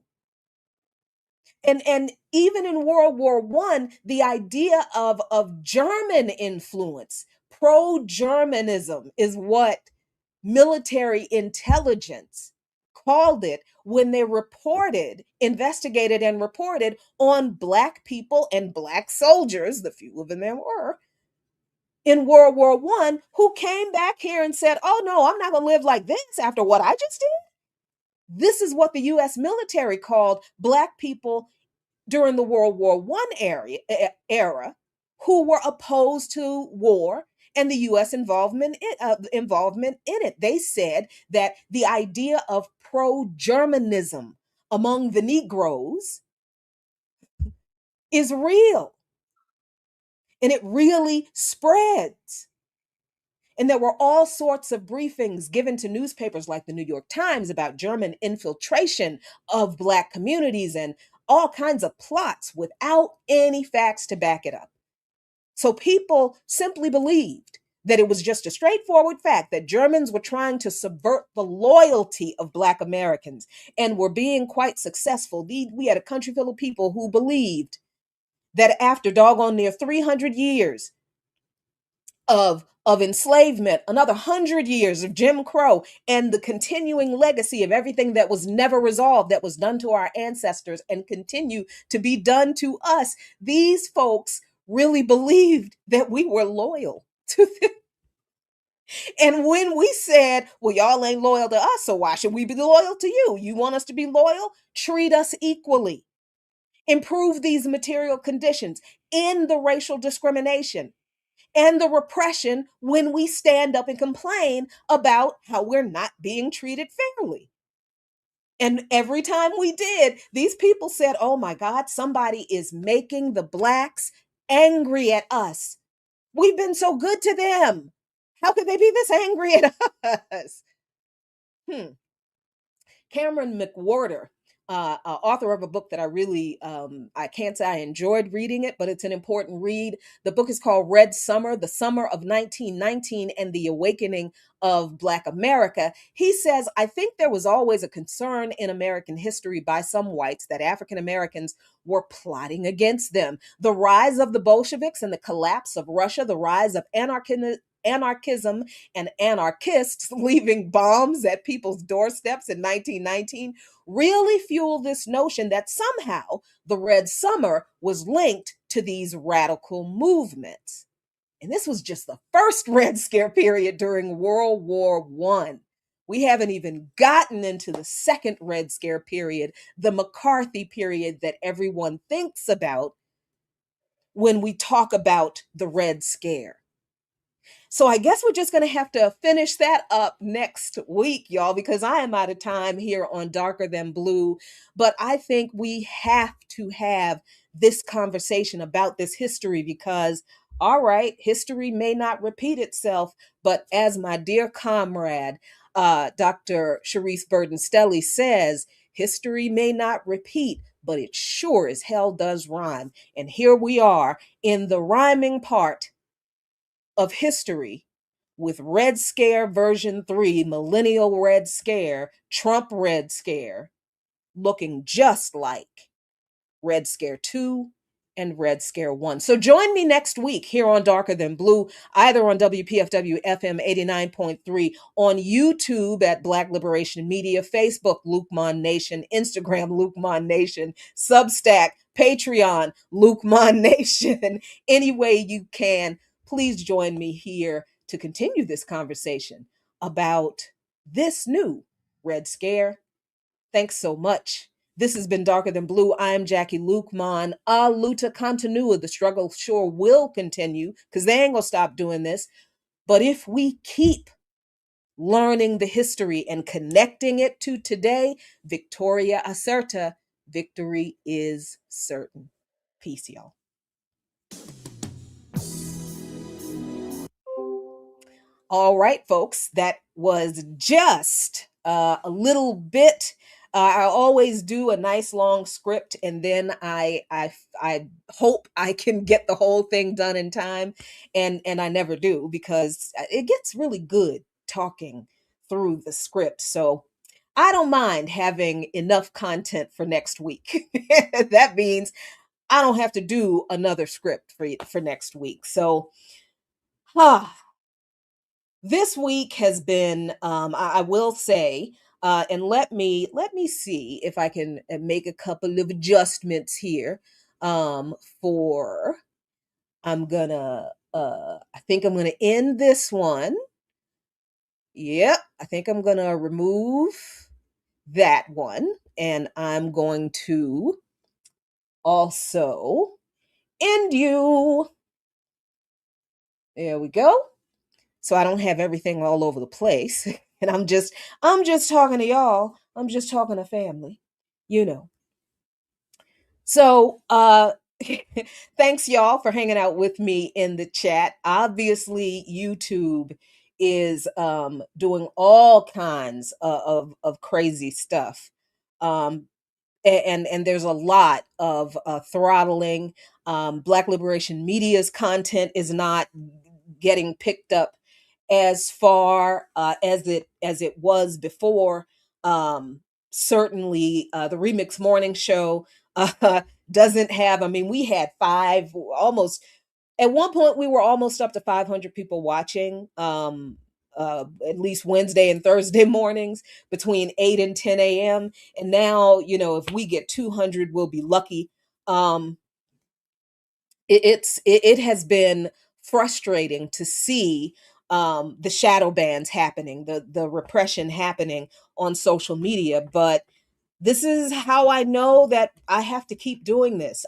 And even in World War I, the idea of German influence, pro-Germanism, is what military intelligence called it when they investigated and reported on Black people and Black soldiers, the few of them there were, in World War I, who came back here and said, oh no, I'm not going to live like this after what I just did. This is what the U.S. military called Black people during the World War I era who were opposed to war and the U.S. involvement in it. They said that the idea of pro-Germanism among the Negroes is real. And it really spreads. And there were all sorts of briefings given to newspapers like the New York Times about German infiltration of Black communities and all kinds of plots without any facts to back it up. So people simply believed that it was just a straightforward fact that Germans were trying to subvert the loyalty of Black Americans and were being quite successful. We had a country full of people who believed that after doggone near 300 years of enslavement, another 100 years of Jim Crow, and the continuing legacy of everything that was never resolved, that was done to our ancestors and continue to be done to us, these folks really believed that we were loyal to them. And when we said, well, y'all ain't loyal to us, so why should we be loyal to you? You want us to be loyal? Treat us equally. Improve these material conditions, end the racial discrimination and the repression when we stand up and complain about how we're not being treated fairly. And every time we did, these people said, oh my God, somebody is making the Blacks angry at us. We've been so good to them. How could they be this angry at us? Cameron McWhorter, author of a book that I really, I can't say I enjoyed reading it, but it's an important read. The book is called Red Summer, The Summer of 1919 and the Awakening of Black America. He says, I think there was always a concern in American history by some whites that African Americans were plotting against them. The rise of the Bolsheviks and the collapse of Russia, the rise of anarchism and anarchists leaving bombs at people's doorsteps in 1919 really fueled this notion that somehow the Red Summer was linked to these radical movements. And this was just the first Red Scare period during World War I. We haven't even gotten into the second Red Scare period, the McCarthy period that everyone thinks about when we talk about the Red Scare. So I guess we're just going to have to finish that up next week, y'all, because I am out of time here on Darker Than Blue. But I think we have to have this conversation about this history because, all right, history may not repeat itself, but as my dear comrade, Dr. Sharice Burden-Stelly says, history may not repeat, but it sure as hell does rhyme. And here we are in the rhyming part of history with Red Scare version 3, Millennial Red Scare, Trump Red Scare, looking just like Red Scare 2 and Red Scare 1. So join me next week here on Darker Than Blue, either on WPFW FM 89.3, on YouTube at Black Liberation Media, Facebook, Luke Mon Nation, Instagram, Luke Mon Nation, Substack, Patreon, Luke Mon Nation. Any way you can, please join me here to continue this conversation about this new Red Scare. Thanks so much. This has been Darker Than Blue. I'm Jackie Lukeman. A luta continua. The struggle sure will continue because they ain't gonna stop doing this. But if we keep learning the history and connecting it to today, Victoria Acerta, victory is certain. Peace, y'all. All right, folks, that was just a little bit. I always do a nice long script, and then I hope I can get the whole thing done in time, and I never do because it gets really good talking through the script. So I don't mind having enough content for next week. That means I don't have to do another script for next week. So, this week has been, I will say, and let me see if I can make a couple of adjustments here. For I'm gonna, I think I'm gonna end this one. Yep, I think I'm gonna remove that one, and I'm going to also end you. There we go. So I don't have everything all over the place. And I'm just talking to y'all. I'm just talking to family, you know. So thanks y'all for hanging out with me in the chat. Obviously, YouTube is doing all kinds of crazy stuff. And there's a lot of throttling. Black Liberation Media's content is not getting picked up as far as it was before. Certainly, the Remix Morning Show uh, doesn't have. I mean, we had five almost at one point. We were almost up to 500 people watching. At least Wednesday and Thursday mornings between 8 and 10 a.m. And now, if we get 200, we'll be lucky. Um, it has been frustrating to see the shadow bans happening, the repression happening on social media. But this is how I know that I have to keep doing this.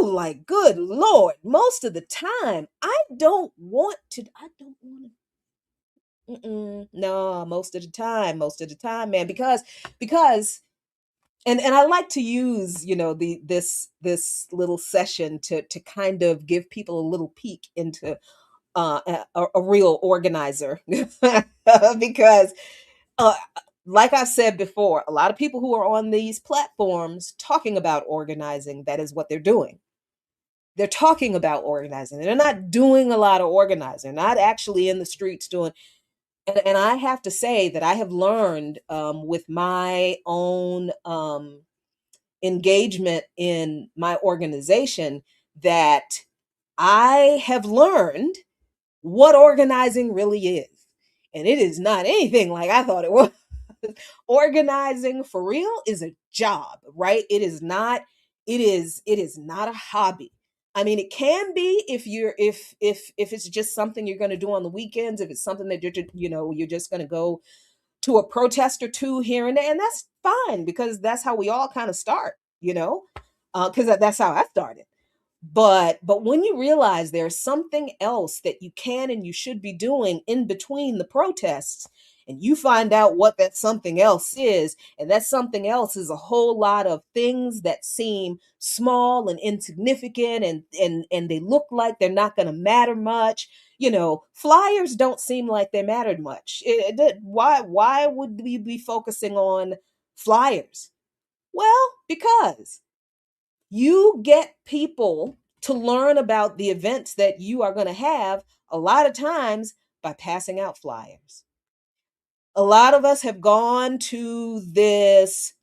Like, good Lord, most of the time, I don't want to. I don't want to. No, most of the time, man, because and I like to use, this little session to kind of give people a little peek into a real organizer because uh, like I've said before, a lot of people who are on these platforms talking about organizing, that is what they're doing. They're talking about organizing. They're not doing a lot of organizing. They're not actually in the streets doing. And I have to say that I have learned with my own engagement in my organization that I have learned what organizing really is. And it is not anything like I thought it was. Organizing for real is a job, right? It is not a hobby. I mean, it can be if you're if it's just something you're going to do on the weekends, if it's something that you're just going to go to a protest or two here and there, and that's fine because that's how we all kind of start, because that's how I started. But when you realize there's something else that you can and you should be doing in between the protests, and you find out what that something else is, and that something else is a whole lot of things that seem small and insignificant, and they look like they're not going to matter much. Flyers don't seem like they mattered much. Why would we be focusing on flyers? Well, because you get people to learn about the events that you are going to have a lot of times by passing out flyers. A lot of us have gone to this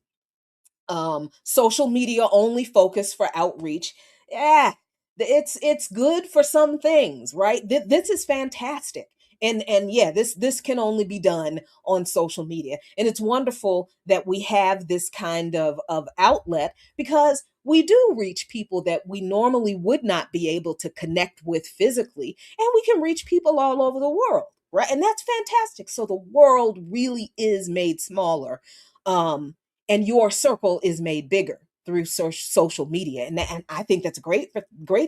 social media only focus for outreach. Yeah, it's good for some things, right? This is fantastic. And yeah, this can only be done on social media. And it's wonderful that we have this kind of outlet because we do reach people that we normally would not be able to connect with physically, and we can reach people all over the world, right? And that's fantastic. So the world really is made smaller. Um, and your circle is made bigger through social media, and I think that's a great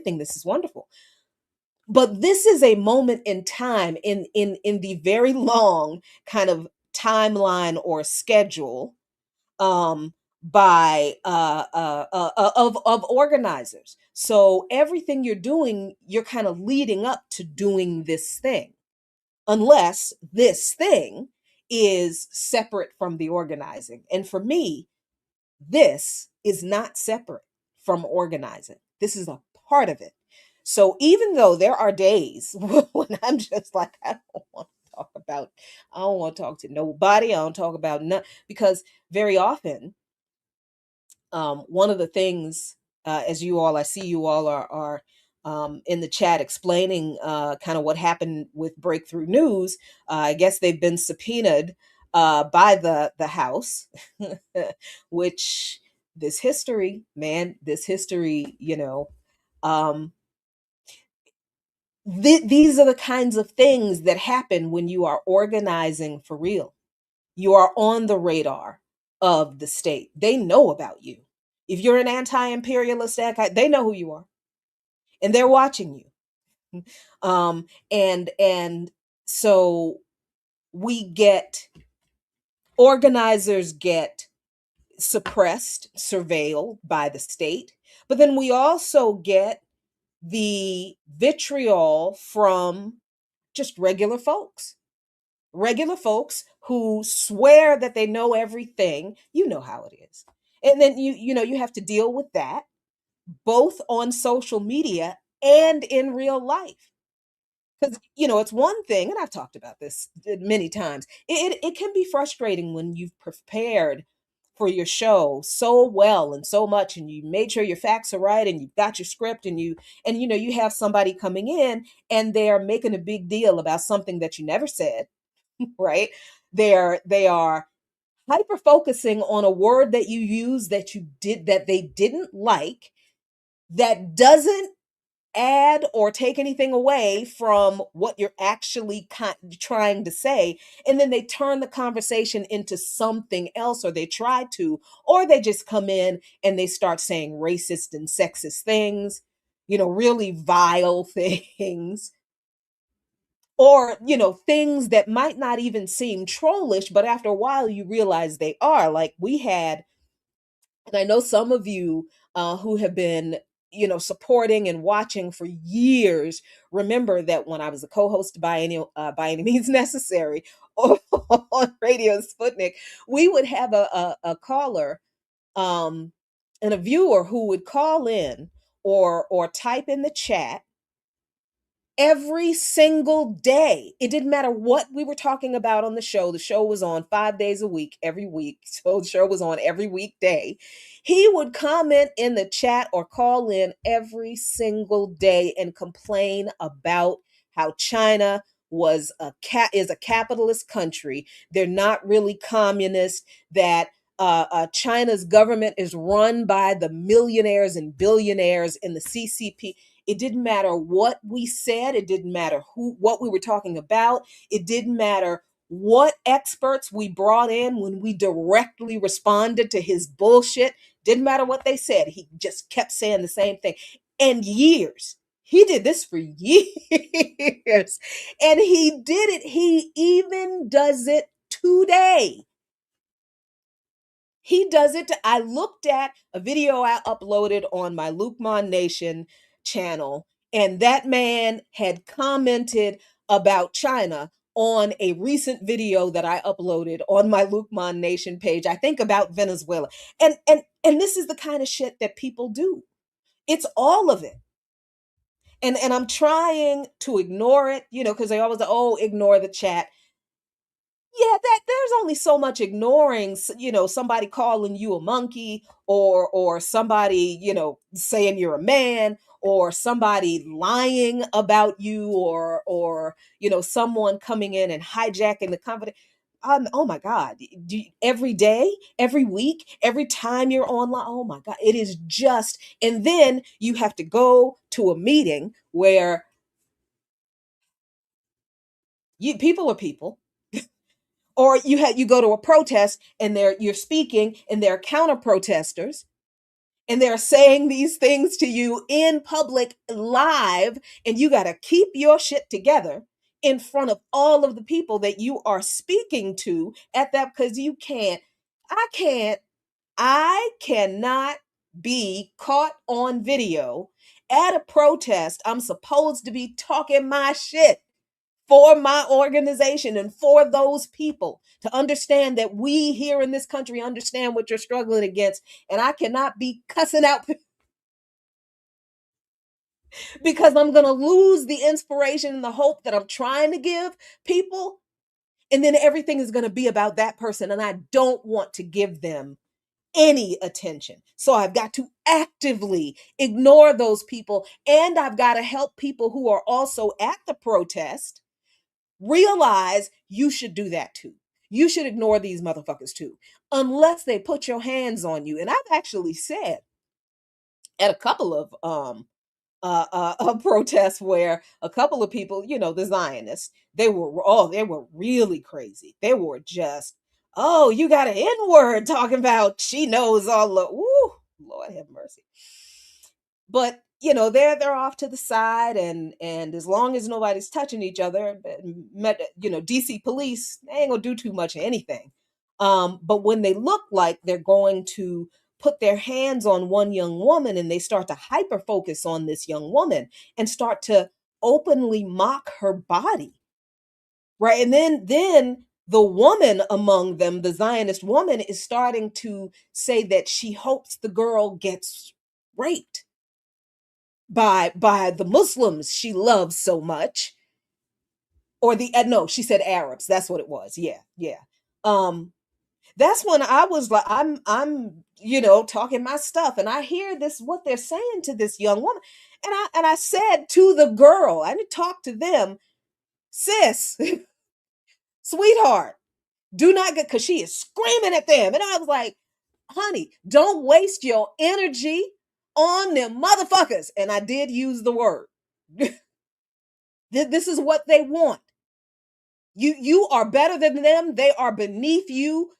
thing. This is wonderful, but this is a moment in time in the very long kind of timeline or schedule um by of organizers. So everything you're doing, you're kind of leading up to doing this thing, unless this thing is separate from the organizing. And for me, this is not separate from organizing. This is a part of it. So even though there are days when I'm just like, I don't want to talk to nobody. I don't talk about none, because very often, one of the things, as I see you all are in the chat explaining kind of what happened with Breakthrough News. I guess they've been subpoenaed by the House, which this history, man, this history, um, these are the kinds of things that happen when you are organizing for real. You are on the radar of the state. They know about you. If you're an anti-imperialist, they know who you are, and they're watching you. And so organizers get suppressed, surveilled by the state, but then we also get the vitriol from just regular folks who swear that they know everything. You know how it is. And then you have to deal with that both on social media and in real life. Because, it's one thing, and I've talked about this many times. It can be frustrating when you've prepared for your show so well and so much, and you made sure your facts are right, and you've got your script, and you have somebody coming in and they're making a big deal about something that you never said, right? They are hyper focusing on a word that you use that they didn't like, that doesn't add or take anything away from what you're actually trying to say. And then they turn the conversation into something else, or they try to, or they just come in and they start saying racist and sexist things, really vile things, or, things that might not even seem trollish, but after a while you realize they are. Like we had, and I know some of you who have been, supporting and watching for years, remember that when I was a co-host by any means necessary on Radio Sputnik, we would have a caller, um, and a viewer who would call in or type in the chat every single day. It didn't matter what we were talking about on the show. The show was on 5 days a week, every week. So the show was on every weekday. He would comment in the chat or call in every single day and complain about how China is a capitalist country. They're not really communist, that China's government is run by the millionaires and billionaires in the CCP. It didn't matter what we said. It didn't matter what we were talking about. It didn't matter what experts we brought in when we directly responded to his bullshit. Didn't matter what they said. He just kept saying the same thing. And years. He did this for years. And he did it. He even does it today. He does it. I looked at a video I uploaded on my Lukman Nation channel, and that man had commented about China on a recent video that I uploaded on my Lukman Nation page, I think about Venezuela. And this is the kind of shit that people do. It's all of it. And I'm trying to ignore it, because they always say, oh, ignore the chat. Yeah, that there's only so much ignoring, somebody calling you a monkey, or somebody, saying you're a man, or somebody lying about you, or someone coming in and hijacking the confidence. Oh my God. Every day, every week, every time you're online, oh my God, it is just, and then you have to go to a meeting where people are people, or you go to a protest and you're speaking and there are counter protesters and they're saying these things to you in public live, and you got to keep your shit together in front of all of the people that you are speaking to at that, because I cannot be caught on video at a protest. I'm supposed to be talking my shit for my organization and for those people, to understand that we here in this country understand what you're struggling against. And I cannot be cussing out because I'm going to lose the inspiration and the hope that I'm trying to give people. And then everything is going to be about that person. And I don't want to give them any attention. So I've got to actively ignore those people. And I've got to help people who are also at the protest realize you should do that too. You should ignore these motherfuckers too, unless they put your hands on you. And I've actually said at a couple of protests where a couple of people, the Zionists, they were really crazy. They were just, oh, you got an N-word talking about she knows all the, ooh, Lord have mercy. But they're off to the side, and as long as nobody's touching each other, DC police, they ain't gonna do too much of anything. But when they look like they're going to put their hands on one young woman, and they start to hyper focus on this young woman and start to openly mock her body, right? And then the woman among them, the Zionist woman, is starting to say that she hopes the girl gets raped by the Muslims she loves so much. or the no, she said Arabs. That's what it was. Yeah, yeah. Um, that's when I was like, I'm talking my stuff, and I hear this what they're saying to this young woman, and I said to the girl, I didn't talk to them, sis, sweetheart, do not get, because she is screaming at them, and I was like, honey, don't waste your energy on them motherfuckers, and I did use the word. This is what they want. You are better than them. They are beneath you.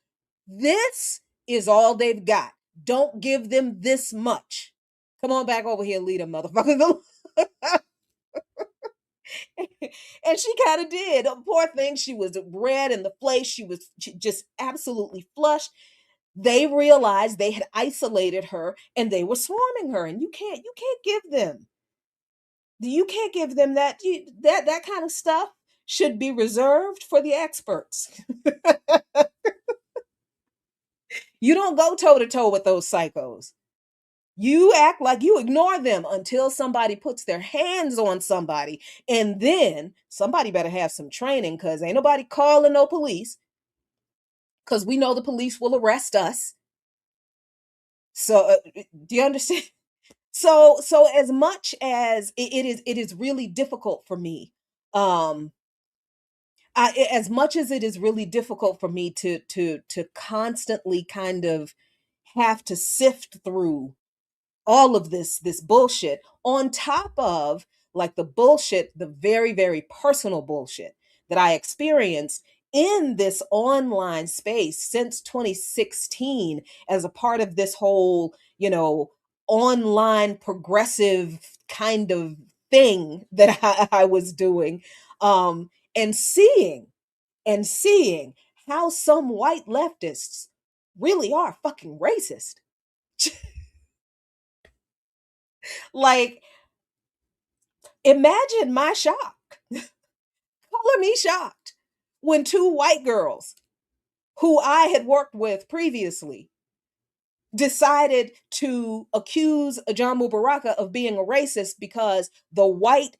This is all they've got. Don't give them this much. Come on back over here, leader, motherfucker. And she kind of did. Poor thing, she was red in the face. She was just absolutely flushed. They realized they had isolated her and they were swarming her. And you can't give them that. That kind of stuff should be reserved for the experts. You don't go toe to toe with those psychos. You act like you ignore them until somebody puts their hands on somebody. And then somebody better have some training, because ain't nobody calling no police, because we know the police will arrest us. So do you understand? So as much as it is really difficult for me, as much as it is really difficult for me to constantly kind of have to sift through all of this bullshit, on top of like the bullshit, the very, very personal bullshit that I experienced in this online space since 2016 as a part of this whole, online progressive kind of thing that I was doing, and seeing how some white leftists really are fucking racist. Like, imagine my shock. Color me shocked when two white girls who I had worked with previously decided to accuse John Mubaraka of being a racist because the white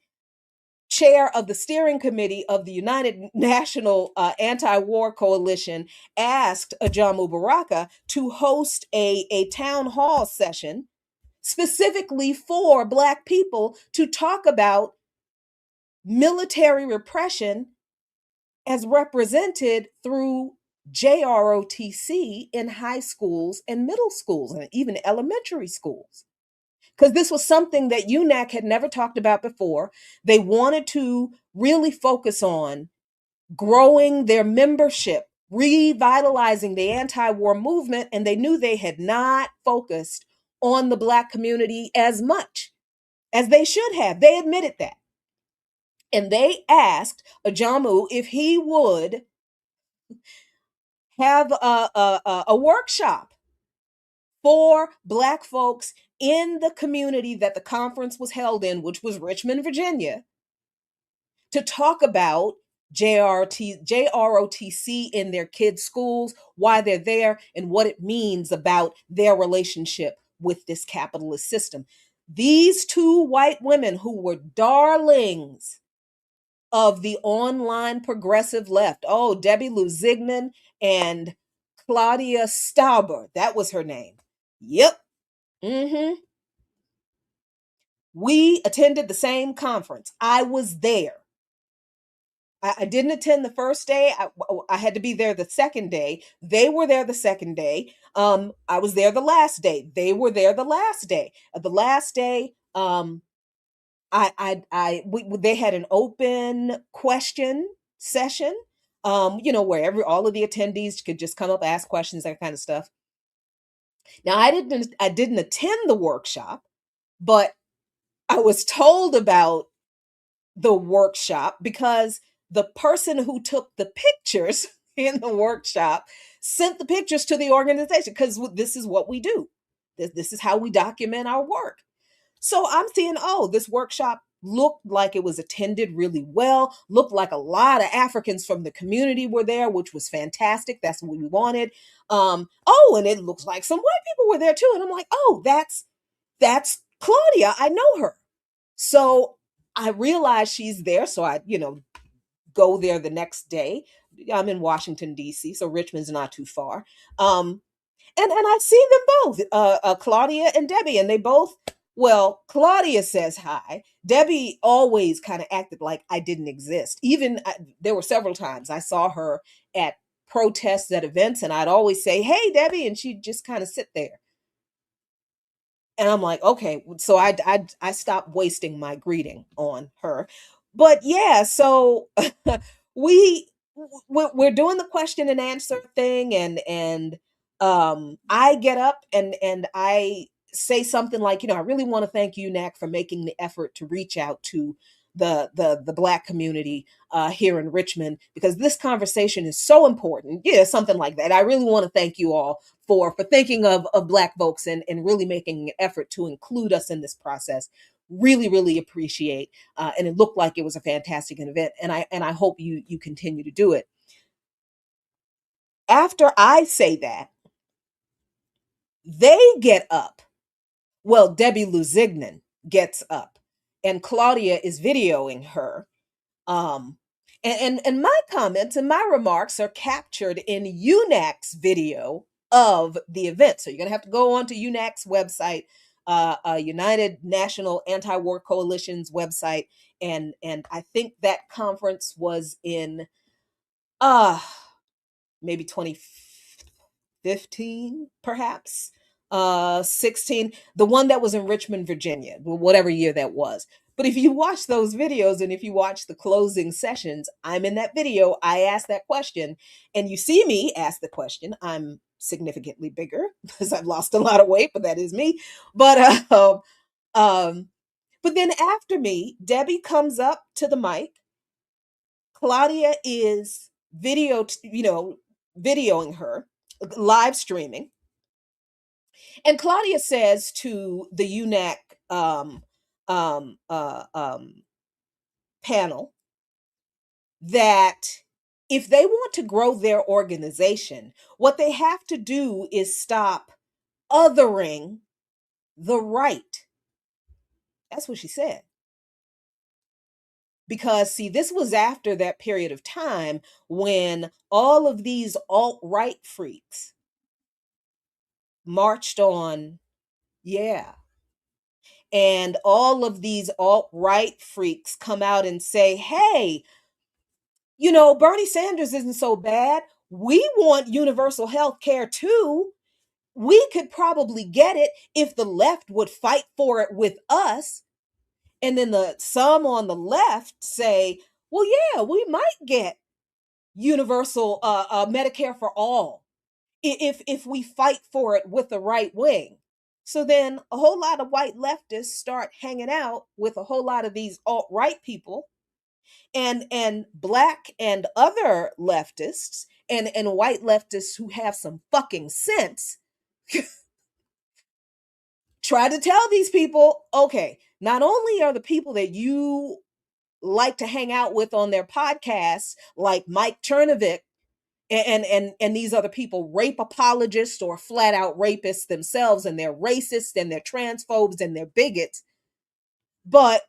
chair of the steering committee of the United National Anti-War Coalition asked John Mubaraka to host a town hall session specifically for Black people to talk about military repression as represented through JROTC in high schools and middle schools and even elementary schools. Because this was something that UNAC had never talked about before. They wanted to really focus on growing their membership, revitalizing the anti-war movement, and they knew they had not focused on the Black community as much as they should have. They admitted that. And they asked Ajamu if he would have a workshop for Black folks in the community that the conference was held in, which was Richmond, Virginia, to talk about JROTC in their kids' schools, why they're there, and what it means about their relationship with this capitalist system. These two white women who were darlings of the online progressive left. Oh, Debbie Luzignan and Claudia Stauber. That was her name. Yep. We attended the same conference. I was there. I didn't attend the first day. I had to be there the second day. They were there the second day. I was there the last day. They were there the last day. The last day, they had an open question session, where all of the attendees could just come up, ask questions, that kind of stuff. Now, I didn't attend the workshop, but I was told about the workshop because the person who took the pictures in the workshop sent the pictures to the organization, because this is what we do. This is how we document our work. So I'm seeing, this workshop looked like it was attended really well, looked like a lot of Africans from the community were there, which was fantastic. That's what we wanted. And it looks like some white people were there too. And I'm like, that's Claudia. I know her. So I realized she's there. So I, go there the next day. I'm in Washington, D.C., so Richmond's not too far. And I see them both, Claudia and Debbie, and they both, well, Claudia says hi. Debbie always kind of acted like I didn't exist. Even there were several times I saw her at protests at events, and I'd always say, "Hey, Debbie," and she'd just kind of sit there. And I'm like, okay, so I stopped wasting my greeting on her. But yeah, so we we're doing the question and answer thing, and I get up and I say something like, I really want to thank UNAC for making the effort to reach out to the Black community here in Richmond, because this conversation is so important. Yeah, something like that. I really want to thank you all for thinking of Black folks and really making an effort to include us in this process. Really, really appreciate. And it looked like it was a fantastic event, and I hope you continue to do it. After I say that, they get up. Well, Debbie Luzignan gets up, and Claudia is videoing her. Um, and my comments and my remarks are captured in UNAC's video of the event. So you're gonna have to go onto UNAC's website, United National Anti-War Coalition's website, and I think that conference was in uh maybe 2015, perhaps 16, the one that was in Richmond, Virginia, whatever year that was. But if you watch those videos and if you watch the closing sessions, I'm in that video. I asked that question, and you see me ask the question. I'm significantly bigger because I've lost a lot of weight, but that is me. But um, but then after me, Debbie comes up to the mic. Claudia is videoing her, live streaming. And Claudia says to the UNAC um, uh, um, panel that if they want to grow their organization, what they have to do is stop othering the right. That's what she said. Because, see, this was after that period of time when all of these alt-right freaks marched on, yeah. And all of these alt-right freaks come out and say, hey, Bernie Sanders isn't so bad. We want universal health care too. We could probably get it if the left would fight for it with us. And then some on the left say, well, yeah, we might get universal Medicare for all if we fight for it with the right wing. So then a whole lot of white leftists start hanging out with a whole lot of these alt-right people, and black and other leftists and white leftists who have some fucking sense try to tell these people, okay, not only are the people that you like to hang out with on their podcasts, like Mike Chernovic and these other people, rape apologists or flat out rapists themselves, and they're racists and they're transphobes and they're bigots, but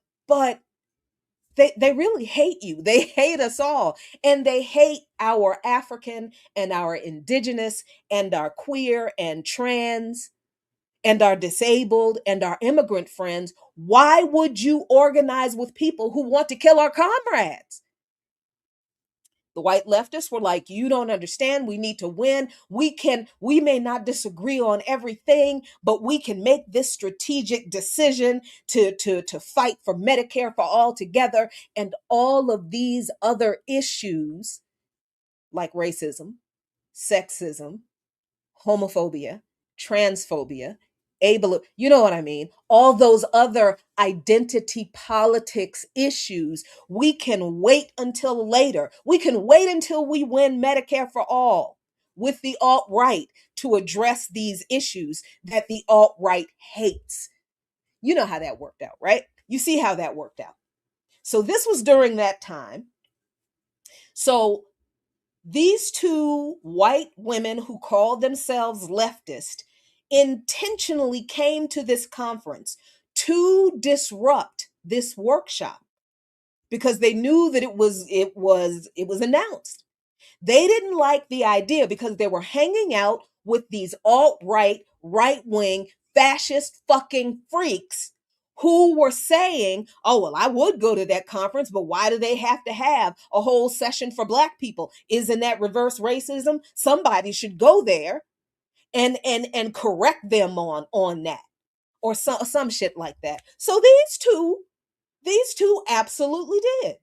they really hate you. They hate us all, and they hate our African and our indigenous and our queer and trans and our disabled and our immigrant friends. Why would you organize with people who want to kill our comrades? The white leftists were like, you don't understand. We need to win. We may not disagree on everything, but we can make this strategic decision to fight for Medicare for all together. And all of these other issues like racism, sexism, homophobia, transphobia, ableism, you know what I mean? All those other identity politics issues, we can wait until later. We can wait until we win Medicare for all with the alt-right to address these issues that the alt-right hates. You know how that worked out, right? You see how that worked out. So this was during that time. So these two white women who called themselves leftist intentionally came to this conference to disrupt this workshop. because they knew that it was announced. They didn't like the idea because they were hanging out with these alt-right, right-wing, fascist fucking freaks who were saying, oh, well, I would go to that conference, but why do they have to have a whole session for Black people? Isn't that reverse racism? Somebody should go there and correct them on that, or some shit like that. So these two absolutely did.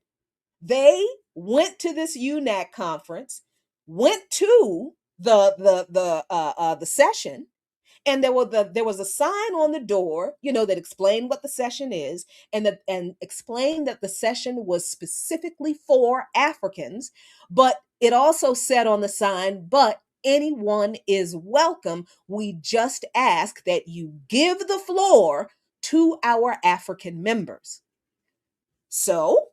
They went to this UNAC conference, went to the session, and there was a sign on the door, that explained what the session is, and explained that the session was specifically for Africans, but it also said on the sign, but anyone is welcome. We just ask that you give the floor to our African members. So,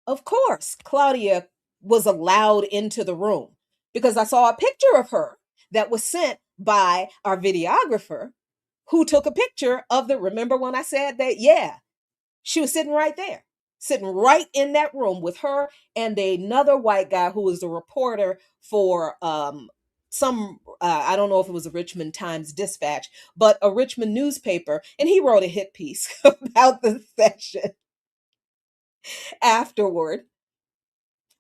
of course, Claudia was allowed into the room because I saw a picture of her that was sent by our videographer, who took a picture of remember when I said that? Yeah, she was sitting right there, sitting right in that room with her and another white guy who was a reporter for some, I don't know if it was a Richmond Times Dispatch, but a Richmond newspaper. And he wrote a hit piece about the session afterward.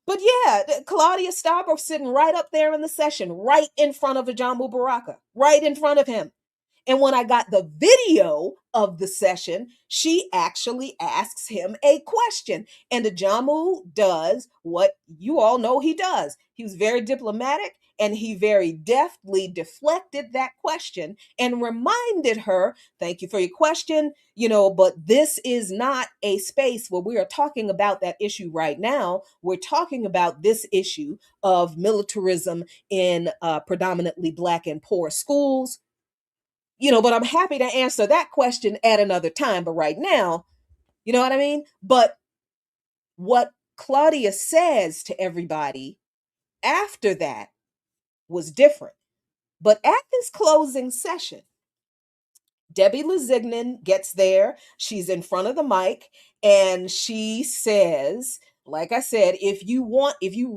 But yeah, Claudia Starborough sitting right up there in the session, right in front of Ajamu Baraka, right in front of him. And when I got the video of the session, she actually asks him a question. And Ajamu does what you all know he does. He was very diplomatic, and he very deftly deflected that question and reminded her, thank you for your question, but this is not a space where we are talking about that issue right now. We're talking about this issue of militarism in predominantly Black and poor schools. But I'm happy to answer that question at another time. But right now, you know what I mean? But what Claudia says to everybody after that was different. But at this closing session, Debbie Luzignan gets there. She's in front of the mic and she says, like I said, if you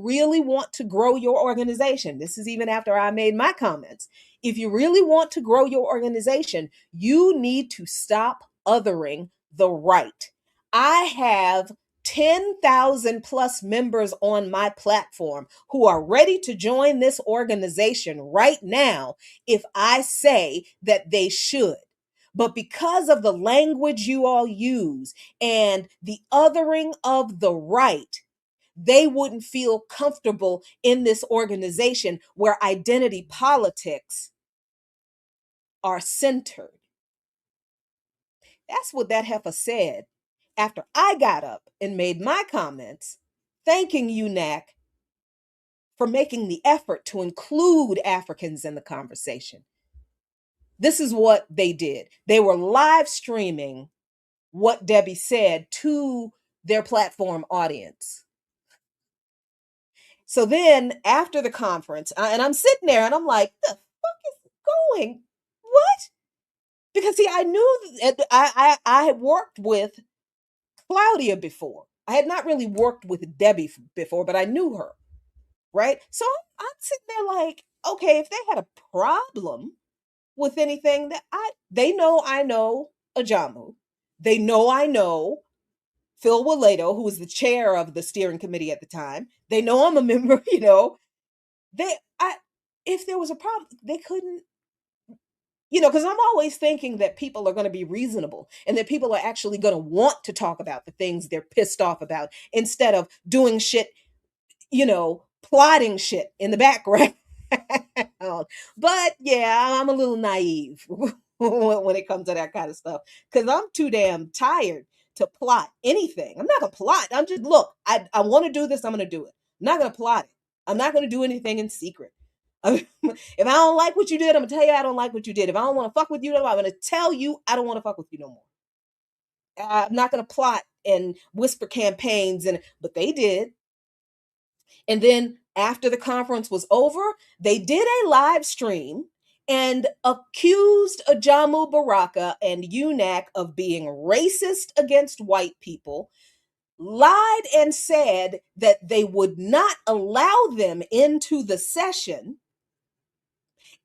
really want to grow your organization, this is even after I made my comments. If you really want to grow your organization, you need to stop othering the right. I have 10,000 plus members on my platform who are ready to join this organization right now if I say that they should. But because of the language you all use and the othering of the right, they wouldn't feel comfortable in this organization where identity politics are centered. That's what that heifer said after I got up and made my comments, thanking UNAC for making the effort to include Africans in the conversation. This is what they did. They were live streaming what Debbie said to their platform audience. So then after the conference, and I'm sitting there and I'm like, the fuck is going? What? Because see, I knew I had worked with Claudia before. I had not really worked with Debbie before, but I knew her, right? So I'm sitting there like, okay, if they had a problem with anything, they know I know Ajamu. They know I know Phil Waledo, who was the chair of the steering committee at the time. They know I'm a member, if there was a problem, they couldn't, because I'm always thinking that people are going to be reasonable and that people are actually going to want to talk about the things they're pissed off about instead of doing shit, plotting shit in the background. But yeah, I'm a little naive when it comes to that kind of stuff because I'm too damn tired to plot anything. I'm not gonna plot. I'm just look. I want to do this. I'm gonna do it. I'm not gonna plot it. I'm not gonna do anything in secret. If I don't like what you did, I'm gonna tell you I don't like what you did. If I don't want to fuck with you, I'm gonna tell you I don't want to fuck with you no more. I'm not gonna plot and whisper campaigns, but they did. And then after the conference was over, they did a live stream and accused Ajamu Baraka and UNAC of being racist against white people, lied and said that they would not allow them into the session.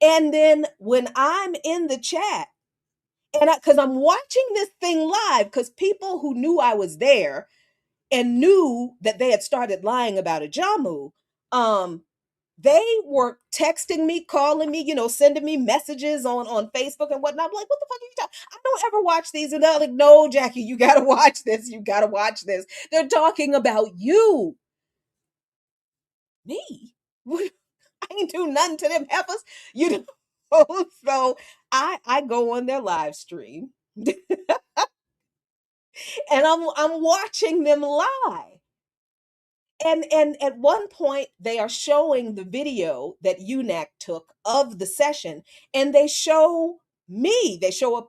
And then when I'm in the chat, and because I'm watching this thing live, because people who knew I was there and knew that they had started lying about Ajamu, they were texting me, calling me, sending me messages on Facebook and whatnot. I'm like, what the fuck are you talking? I don't ever watch these. And they're like, no, Jackie, you got to watch this. You got to watch this. They're talking about you. Me? I ain't do nothing to them heifers. So I go on their live stream and I'm watching them lie. And at one point they are showing the video that UNAC took of the session, and they show me. They show up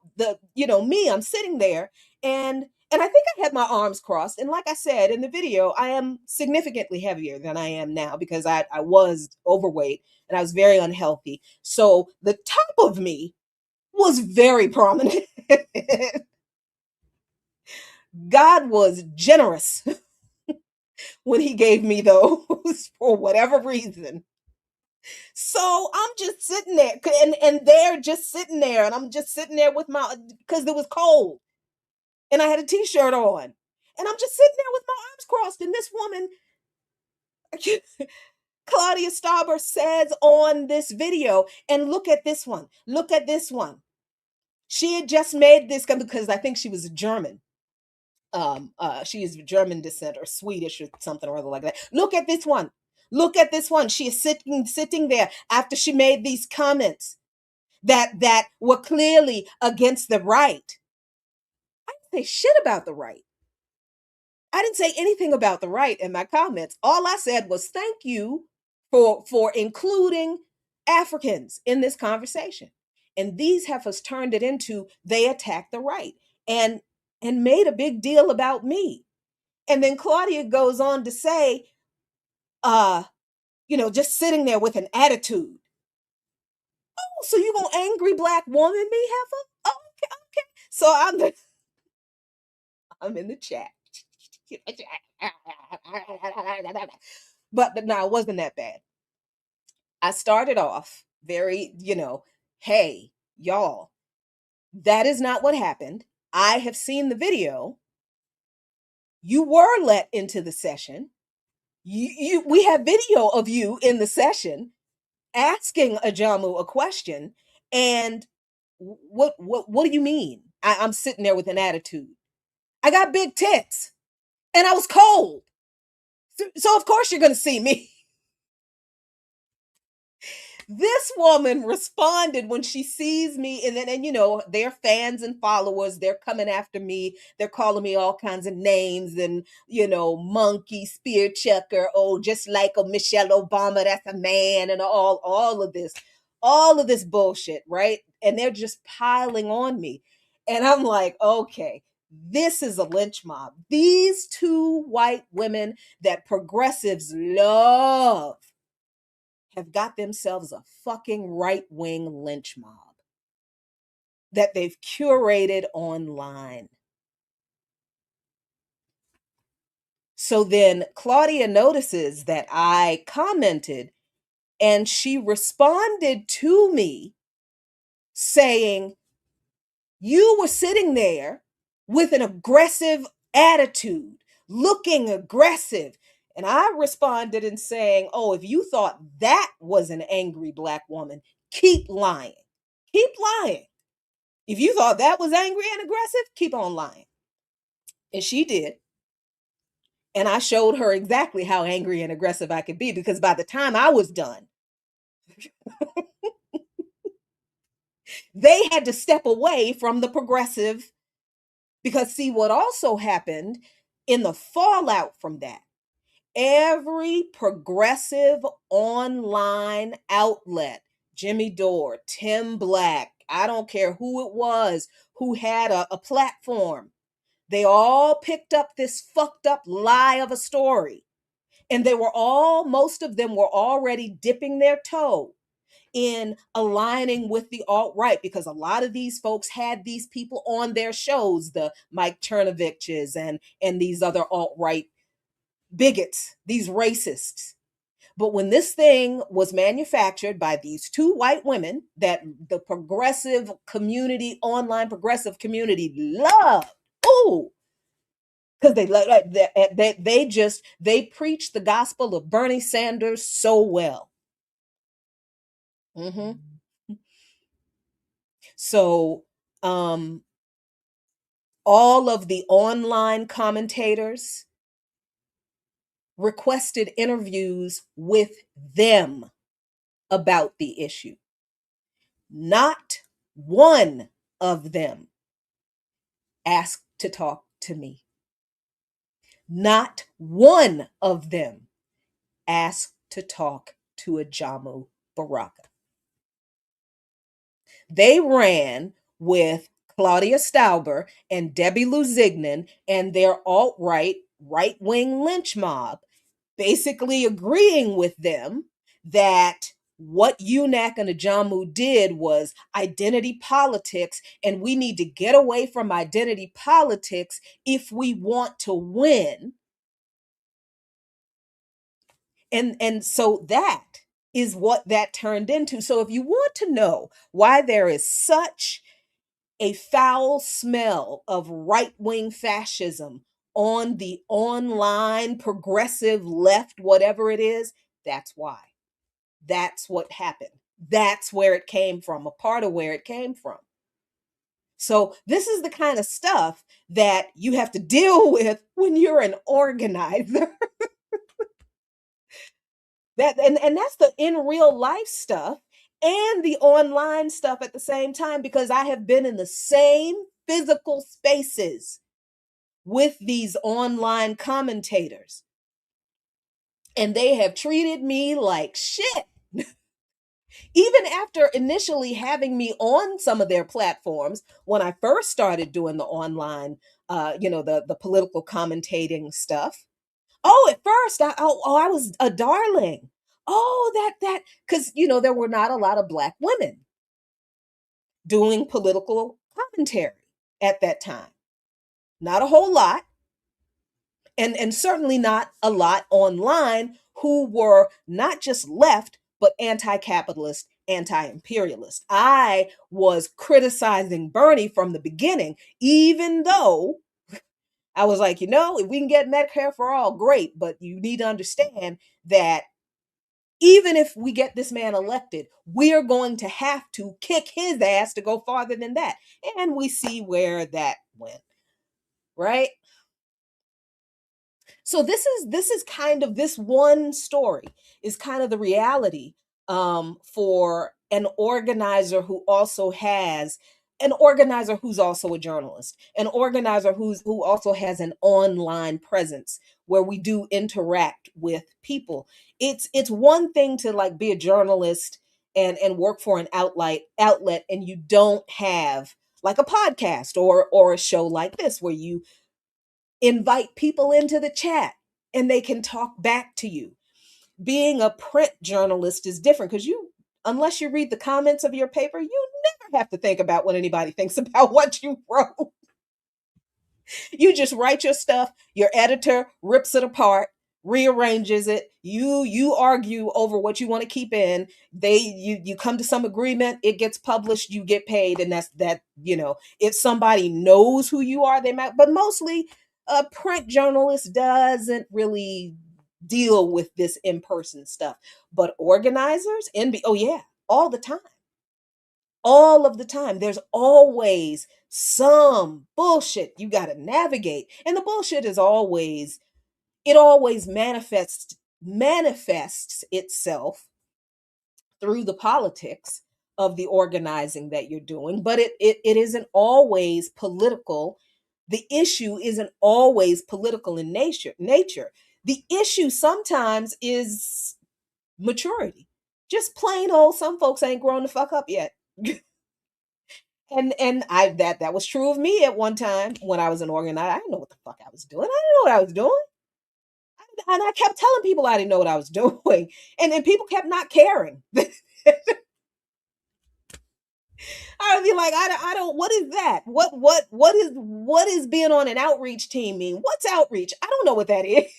me. I'm sitting there, and I think I had my arms crossed. And like I said in the video, I am significantly heavier than I am now because I was overweight and I was very unhealthy. So the top of me was very prominent. God was generous when he gave me those for whatever reason. So I'm just sitting there, and they're just sitting there, and I'm just sitting there with because it was cold, and I had a t-shirt on, and I'm just sitting there with my arms crossed, and this woman, Claudia Stauber, says on this video, and look at this one, look at this one. She had just made this because I think she was a German. She is of German descent or Swedish or something or other like that. Look at this one. Look at this one. She is sitting there after she made these comments that were clearly against the right. I didn't say shit about the right. I didn't say anything about the right in my comments. All I said was thank you for including Africans in this conversation. And these heifers turned it into they attacked the right and made a big deal about me. And then Claudia goes on to say, just sitting there with an attitude. Oh, so you gonna angry black woman me, heifer? Oh, okay. So I'm in the chat. But no, it wasn't that bad. I started off very, hey, y'all, that is not what happened. I have seen the video. You were let into the session. We have video of you in the session asking Ajamu a question. And what do you mean? I'm sitting there with an attitude. I got big tits and I was cold. So of course you're going to see me. This woman responded when she sees me, and they're fans and followers. They're coming after me. They're calling me all kinds of names and, monkey, spear chucker, just like a Michelle Obama, that's a man, and all of this bullshit, right? And they're just piling on me. And I'm like, okay, this is a lynch mob. These two white women that progressives love have got themselves a fucking right-wing lynch mob that they've curated online. So then Claudia notices that I commented, and she responded to me saying, you were sitting there with an aggressive attitude, looking aggressive. And I responded and saying, oh, if you thought that was an angry black woman, keep lying. Keep lying. If you thought that was angry and aggressive, keep on lying. And she did. And I showed her exactly how angry and aggressive I could be, because by the time I was done, they had to step away from the progressive. Because see, what also happened in the fallout from that, every progressive online outlet, Jimmy Dore, Tim Black, I don't care who it was, who had a platform, they all picked up this fucked up lie of a story. And most of them were already dipping their toe in aligning with the alt-right, because a lot of these folks had these people on their shows, the Mike Chernoviches and these other alt-right bigots, these racists. But when this thing was manufactured by these two white women that the progressive community, online progressive community loved, ooh, because they preach the gospel of Bernie Sanders so well. Mm-hmm. So all of the online commentators requested interviews with them about the issue. Not one of them asked to talk to me. Not one of them asked to talk to Ajamu Baraka. They ran with Claudia Stauber and Debbie Luzignan and their alt-right, right-wing lynch mob, basically agreeing with them that what UNAC and Ajamu did was identity politics, and we need to get away from identity politics if we want to win. And so that is what that turned into. So if you want to know why there is such a foul smell of right-wing fascism on the online progressive left, whatever it is, that's why. That's what happened. That's where it came from, a part of where it came from. So this is the kind of stuff that you have to deal with when you're an organizer. And that's the in real life stuff and the online stuff at the same time, because I have been in the same physical spaces with these online commentators, and they have treated me like shit. Even after initially having me on some of their platforms, when I first started doing the online, the political commentating stuff. Oh, at first, I was a darling. Oh, because there were not a lot of Black women doing political commentary at that time. Not a whole lot, and certainly not a lot online who were not just left, but anti-capitalist, anti-imperialist. I was criticizing Bernie from the beginning, even though I was like, if we can get Medicare for all, great. But you need to understand that even if we get this man elected, we're going to have to kick his ass to go farther than that. And we see where that went, right? So this is kind of, this one story is kind of the reality for an organizer who also has an organizer who's also a journalist, an organizer who also has an online presence where we do interact with people. It's one thing to like be a journalist and work for an outlet and you don't have like a podcast or a show like this where you invite people into the chat and they can talk back to you. Being a print journalist is different because unless you read the comments of your paper, you never have to think about what anybody thinks about what you wrote. You just write your stuff, your editor rips it apart, rearranges it, you argue over what you want to keep in, you come to some agreement, it gets published, you get paid, and that's that. If somebody knows who you are, they might, but mostly a print journalist doesn't really deal with this in-person stuff. But organizers, oh yeah, all the time. All of the time. There's always some bullshit you got to navigate. And the bullshit is always manifests itself through the politics of the organizing that you're doing, but it isn't always political. The issue isn't always political in nature. The issue sometimes is maturity. Just plain old, some folks ain't grown the fuck up yet. And I that was true of me at one time when I was an organizer. I didn't know what the fuck I was doing. I didn't know what I was doing. And I kept telling people I didn't know what I was doing. And people kept not caring. be like, I don't. What is that? What is being on an outreach team mean? What's outreach? I don't know what that is.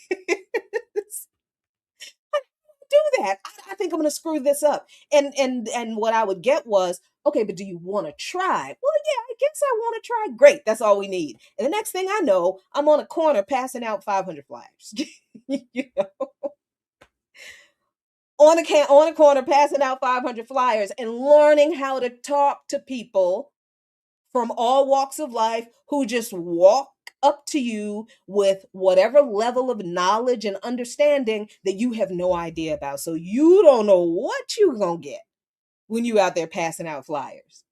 Do that. I think I'm going to screw this up. And what I would get was, okay, but do you want to try? Well, yeah, I guess I want to try. Great, that's all we need. And the next thing I know, I'm on a corner passing out 500 flyers. You know, on a corner passing out 500 flyers and learning how to talk to people from all walks of life who just walk up to you with whatever level of knowledge and understanding that you have no idea about. So you don't know what you're going to get when you out there passing out flyers.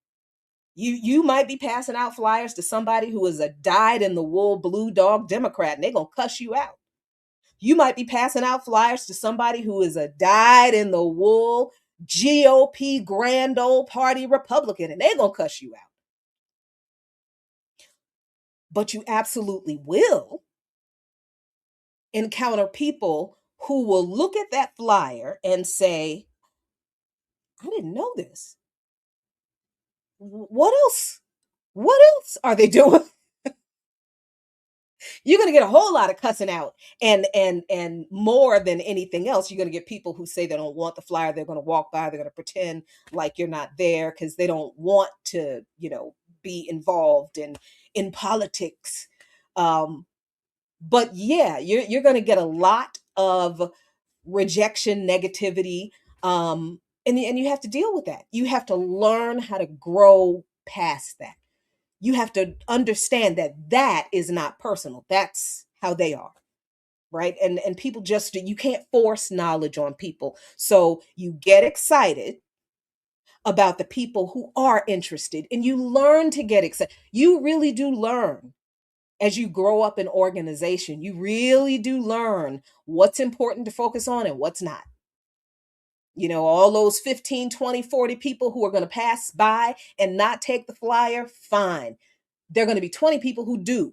You might be passing out flyers to somebody who is a dyed in the wool blue dog Democrat and they're going to cuss you out. You might be passing out flyers to somebody who is a dyed in the wool GOP grand old party Republican and they're going to cuss you out. But you absolutely will encounter people who will look at that flyer and say, I didn't know this. What else? What else are they doing? You're going to get a whole lot of cussing out and more than anything else, you're going to get people who say they don't want the flyer. They're going to walk by. They're going to pretend like you're not there because they don't want to, be involved in politics. But yeah, you're going to get a lot of rejection, negativity, and you have to deal with that. You have to learn how to grow past that. You have to understand that that is not personal. That's how they are, right? And people just, you can't force knowledge on people. So you get excited about the people who are interested and you learn to get excited. You really do learn as you grow up in organization. You really do learn what's important to focus on and what's not. All those 15, 20, 40 people who are going to pass by and not take the flyer, fine. There are going to be 20 people who do.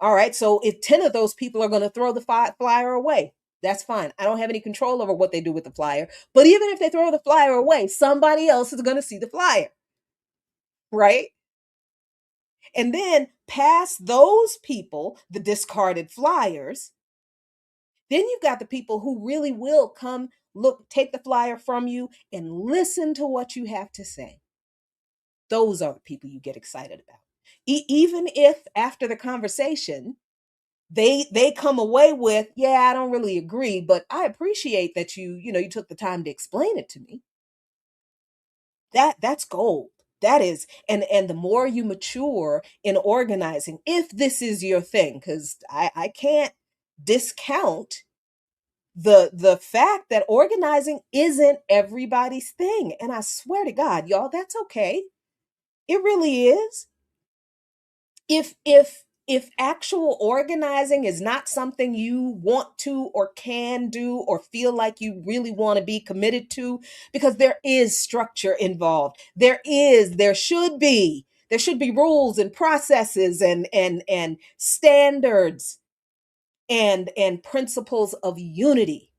All right. So if 10 of those people are going to throw the flyer away, that's fine. I don't have any control over what they do with the flyer. But even if they throw the flyer away, somebody else is going to see the flyer. Right. And then past those people, the discarded flyers, then you've got the people who really will come, look, take the flyer from you and listen to what you have to say. Those are the people you get excited about. Even if after the conversation, they come away with, yeah, I don't really agree, but I appreciate that you took the time to explain it to me. That's gold. That is, and the more you mature in organizing, if this is your thing, because I can't discount the fact that organizing isn't everybody's thing. And I swear to God, y'all, that's okay. It really is. If actual organizing is not something you want to or can do or feel like you really want to be committed to, because there is structure involved. There should be rules and processes and standards and principles of unity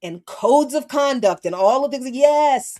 and codes of conduct and all of these. Yes,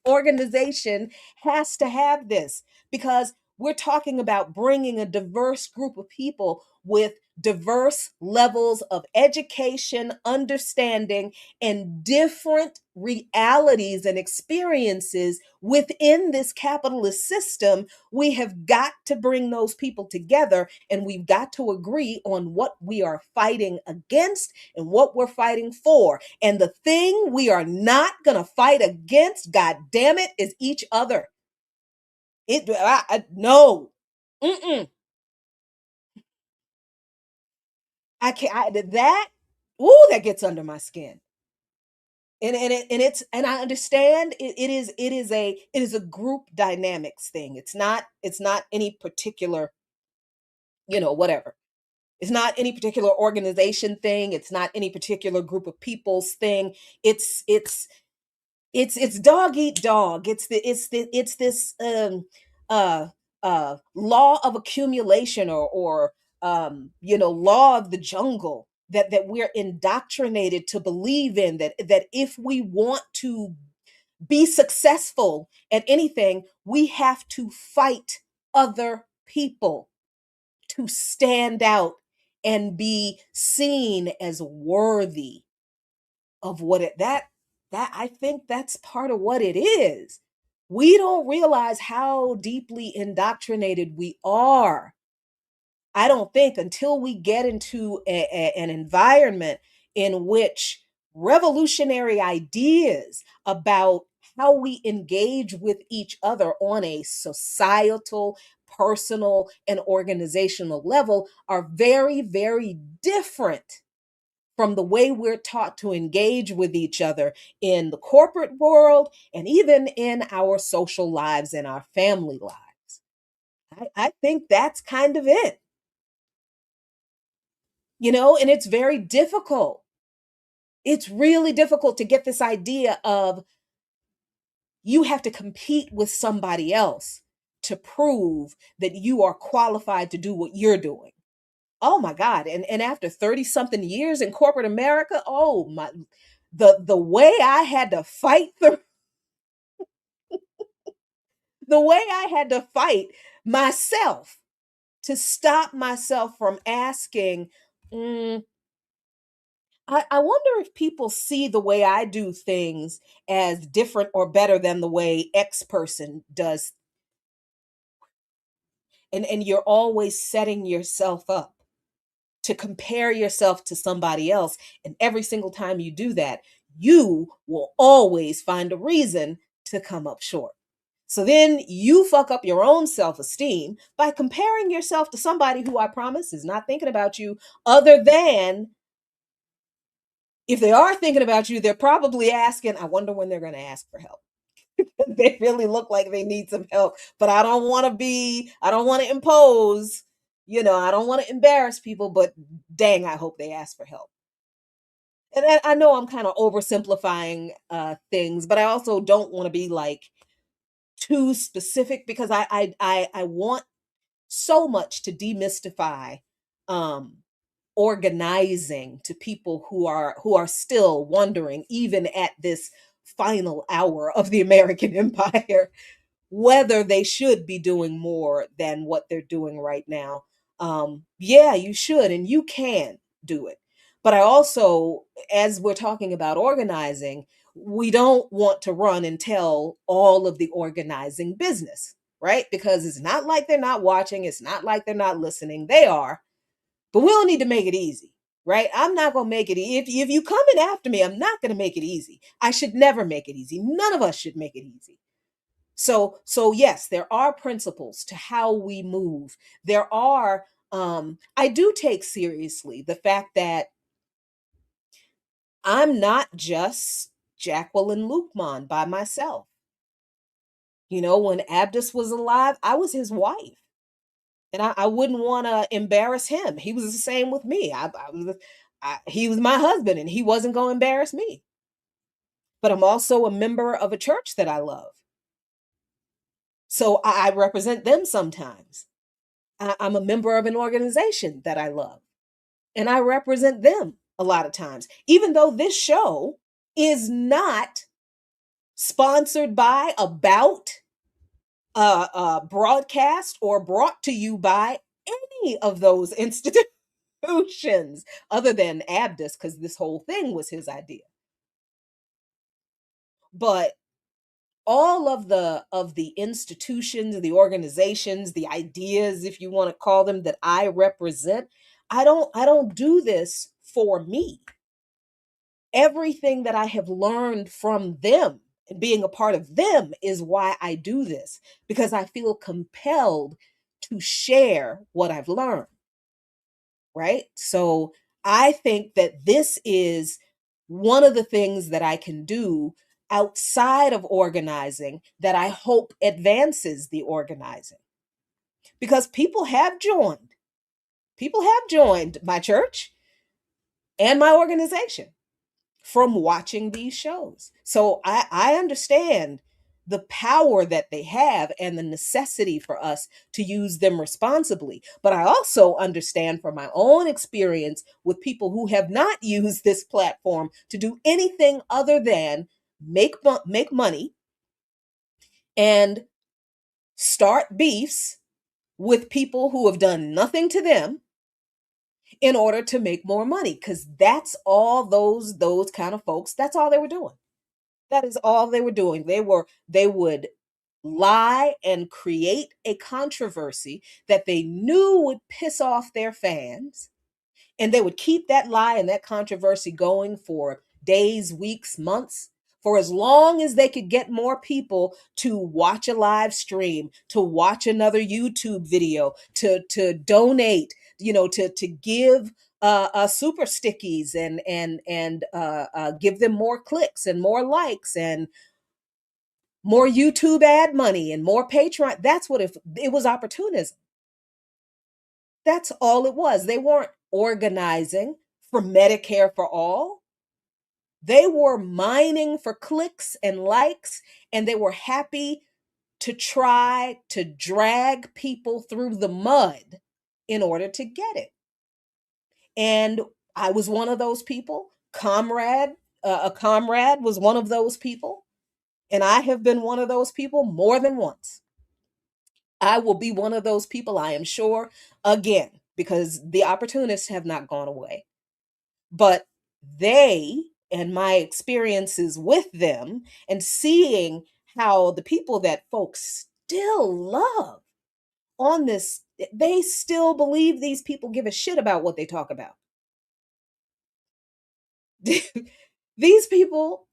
organization has to have this because we're talking about bringing a diverse group of people with diverse levels of education, understanding, and different realities and experiences within this capitalist system. We have got to bring those people together and we've got to agree on what we are fighting against and what we're fighting for. And the thing we are not going to fight against, God damn it, is each other. No. Mm-mm. I can't. That gets under my skin. And I understand it is a group dynamics thing. It's not any particular, whatever. It's not any particular organization thing. It's not any particular group of people's thing. It's dog eat dog. It's this law of accumulation or law of the jungle that we're indoctrinated to believe in, that if we want to be successful at anything, we have to fight other people to stand out and be seen as worthy of what it that I think that's part of what it is. We don't realize how deeply indoctrinated we are. I don't think until we get into an environment in which revolutionary ideas about how we engage with each other on a societal, personal, and organizational level are very, very different from the way we're taught to engage with each other in the corporate world and even in our social lives and our family lives. I think that's kind of it, and it's very difficult. It's really difficult to get this idea of you have to compete with somebody else to prove that you are qualified to do what you're doing. Oh my God. And after 30 something years in corporate America, oh my, the way I had to fight the way I had to fight myself to stop myself from asking, mm, I wonder if people see the way I do things as different or better than the way X person does. And you're always setting yourself up to compare yourself to somebody else. And every single time you do that, you will always find a reason to come up short. So then you fuck up your own self esteem by comparing yourself to somebody who I promise is not thinking about you, other than if they are thinking about you, they're probably asking, I wonder when they're going to ask for help. They really look like they need some help, but I don't want to impose, I don't want to embarrass people, but dang, I hope they ask for help. And I know I'm kind of oversimplifying things, but I also don't want to be like too specific because I want so much to demystify um organizing to people who are still wondering, even at this final hour of the American empire, whether they should be doing more than what they're doing right now. Yeah, you should, and you can do it. But I also, as we're talking about organizing, we don't want to run and tell all of the organizing business, right? Because it's not like they're not watching, it's not like they're not listening. They are, but we don't need to make it easy, right? I'm not going to make it if you coming after me, I'm not going to make it easy. I should never make it easy. None of us should make it easy. So yes, there are principles to how we move. There are I do take seriously the fact that I'm not just Jacqueline Luqman by myself. When Abdus was alive, I was his wife. And I wouldn't want to embarrass him. He was the same with me. He was my husband and he wasn't going to embarrass me. But I'm also a member of a church that I love. So I represent them sometimes. I'm a member of an organization that I love, and I represent them a lot of times, even though this show is not sponsored by, about, broadcast, or brought to you by any of those institutions other than Abdus, because this whole thing was his idea. But all of the institutions, the organizations, the ideas, if you want to call them, that I represent, I don't do this for me. Everything that I have learned from them and being a part of them is why I do this, because I feel compelled to share what I've learned, right? So I think that this is one of the things that I can do outside of organizing that I hope advances the organizing. Because people have joined. People have joined my church and my organization from watching these shows. So I understand the power that they have and the necessity for us to use them responsibly. But I also understand from my own experience with people who have not used this platform to do anything other than make money and start beefs with people who have done nothing to them in order to make more money, because that's all those kind of folks, that's all they were doing. That is all they were doing. They would lie and create a controversy that they knew would piss off their fans, and they would keep that lie and that controversy going for days, weeks, months, for as long as they could get more people to watch a live stream, to watch another YouTube video, to donate, to give super stickies and give them more clicks and more likes and more YouTube ad money and more Patreon. That's what it was, opportunism. That's all it was. They weren't organizing for Medicare for all. They were mining for clicks and likes, and they were happy to try to drag people through the mud in order to get it. And I was one of those people. A comrade was one of those people. And I have been one of those people more than once. I will be one of those people, I am sure, again, because the opportunists have not gone away. But they, and my experiences with them and seeing how the people that folks still love on this, they still believe these people give a shit about what they talk about. These people,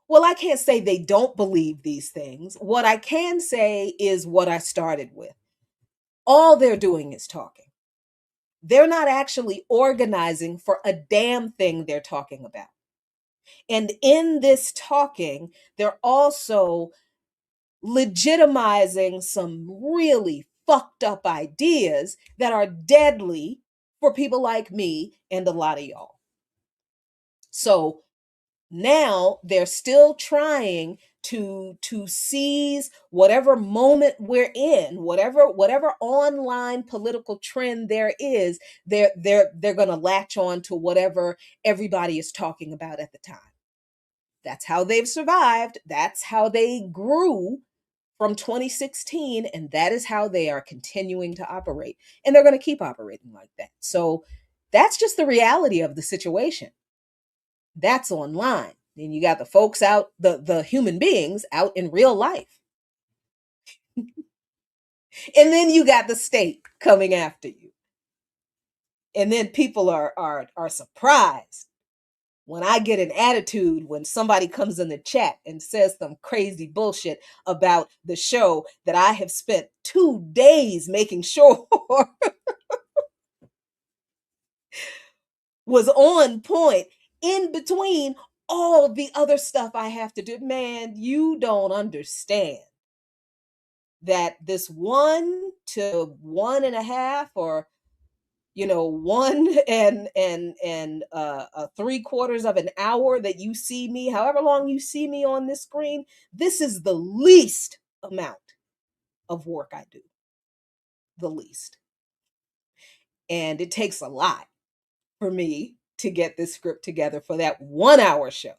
well, I can't say they don't believe these things. What I can say is what I started with. All they're doing is talking. They're not actually organizing for a damn thing they're talking about. And in this talking, they're also legitimizing some really fucked up ideas that are deadly for people like me and a lot of y'all. So now they're still trying to seize whatever moment we're in, whatever online political trend there is. They're going to latch on to whatever everybody is talking about at the time. That's how they've survived. That's how they grew from 2016, and that is how they are continuing to operate, and they're going to keep operating like that. So that's just the reality of the situation. That's online. Then you got the folks out, the human beings out in real life. And then you got the state coming after you. And then people are surprised when I get an attitude when somebody comes in the chat and says some crazy bullshit about the show that I have spent 2 days making sure was on point in between all the other stuff I have to do. Man, you don't understand that this 1 to 1.5 or 1 and 3/4 of an hour that you see me, however long you see me on this screen, this is the least amount of work I do. The least. And it takes a lot for me to get this script together for that 1 hour show.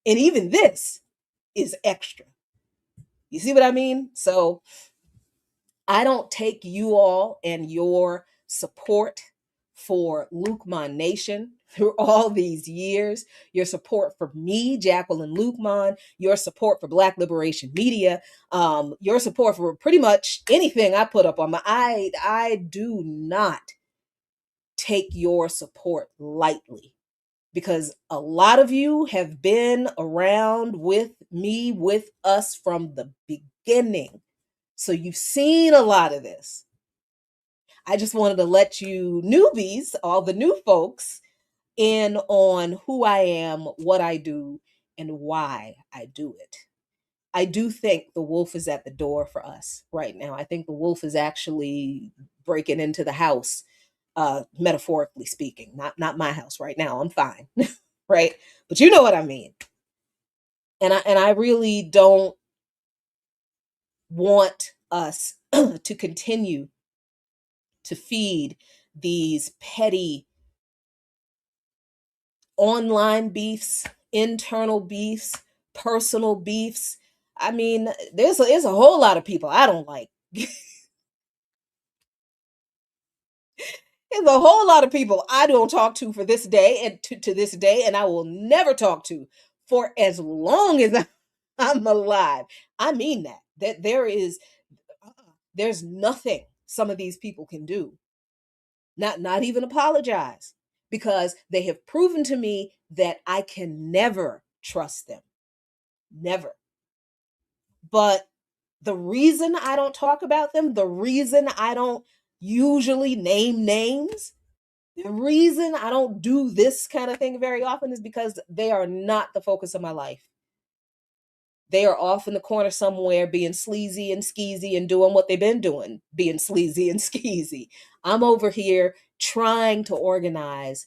And even this is extra. You see what I mean? So I don't take you all and your support for Lukman Nation through all these years, your support for me, Jacqueline Lukman, your support for Black Liberation Media, your support for pretty much anything I put up on my, I do not take your support lightly, because a lot of you have been around with me, with us from the beginning. So you've seen a lot of this. I just wanted to let you newbies, all the new folks, in on who I am, what I do, and why I do it. I do think the wolf is at the door for us right now. I think the wolf is actually breaking into the house, metaphorically speaking. Not my house right now. I'm fine, right? But you know what I mean. And I really don't want us to continue to feed these petty online beefs internal beefs, personal beefs. I mean, there's a whole lot of people I don't like. There's a whole lot of people I don't talk to for this day and to this day, and I will never talk to for as long as I'm alive. I mean that. That there's nothing some of these people can do. Not even apologize, because they have proven to me that I can never trust them. Never. But the reason I don't talk about them, the reason I don't usually name names, the reason I don't do this kind of thing very often is because they are not the focus of my life. They are off in the corner somewhere being sleazy and skeezy and doing what they've been doing, being sleazy and skeezy. I'm over here trying to organize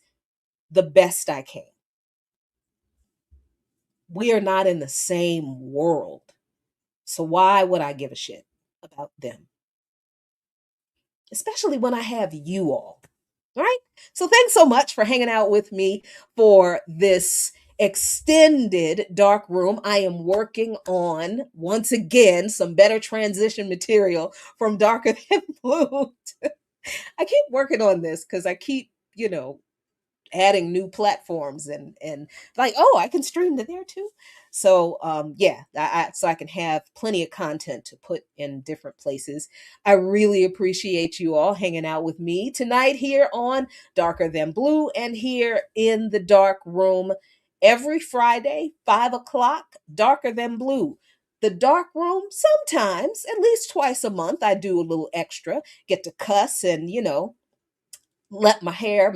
the best I can. We are not in the same world. So why would I give a shit about them? Especially when I have you all. All right. So thanks so much for hanging out with me for this extended dark room. I am working on, once again, some better transition material from Darker Than Blue. I keep working on this because I keep, adding new platforms and like, oh, I can stream to there too. So yeah, so I can have plenty of content to put in different places. I really appreciate you all hanging out with me tonight here on Darker Than Blue and here in the dark room every Friday, 5 o'clock. Darker Than Blue. The dark room, sometimes, at least twice a month, I do a little extra, get to cuss and, let my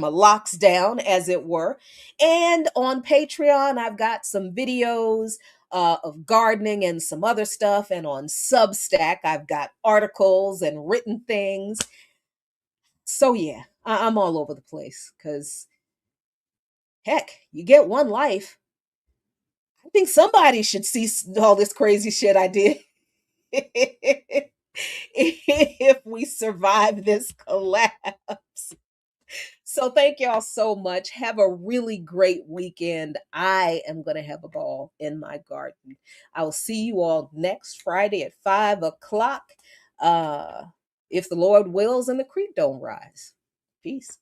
locks down, as it were. And on Patreon, I've got some videos of gardening and some other stuff. And on Substack, I've got articles and written things. So yeah, I'm all over the place because heck, you get one life. I think somebody should see all this crazy shit I did. If we survive this collapse. So thank y'all so much. Have a really great weekend. I am going to have a ball in my garden. I will see you all next Friday at 5 o'clock. If the Lord wills and the creek don't rise. Peace.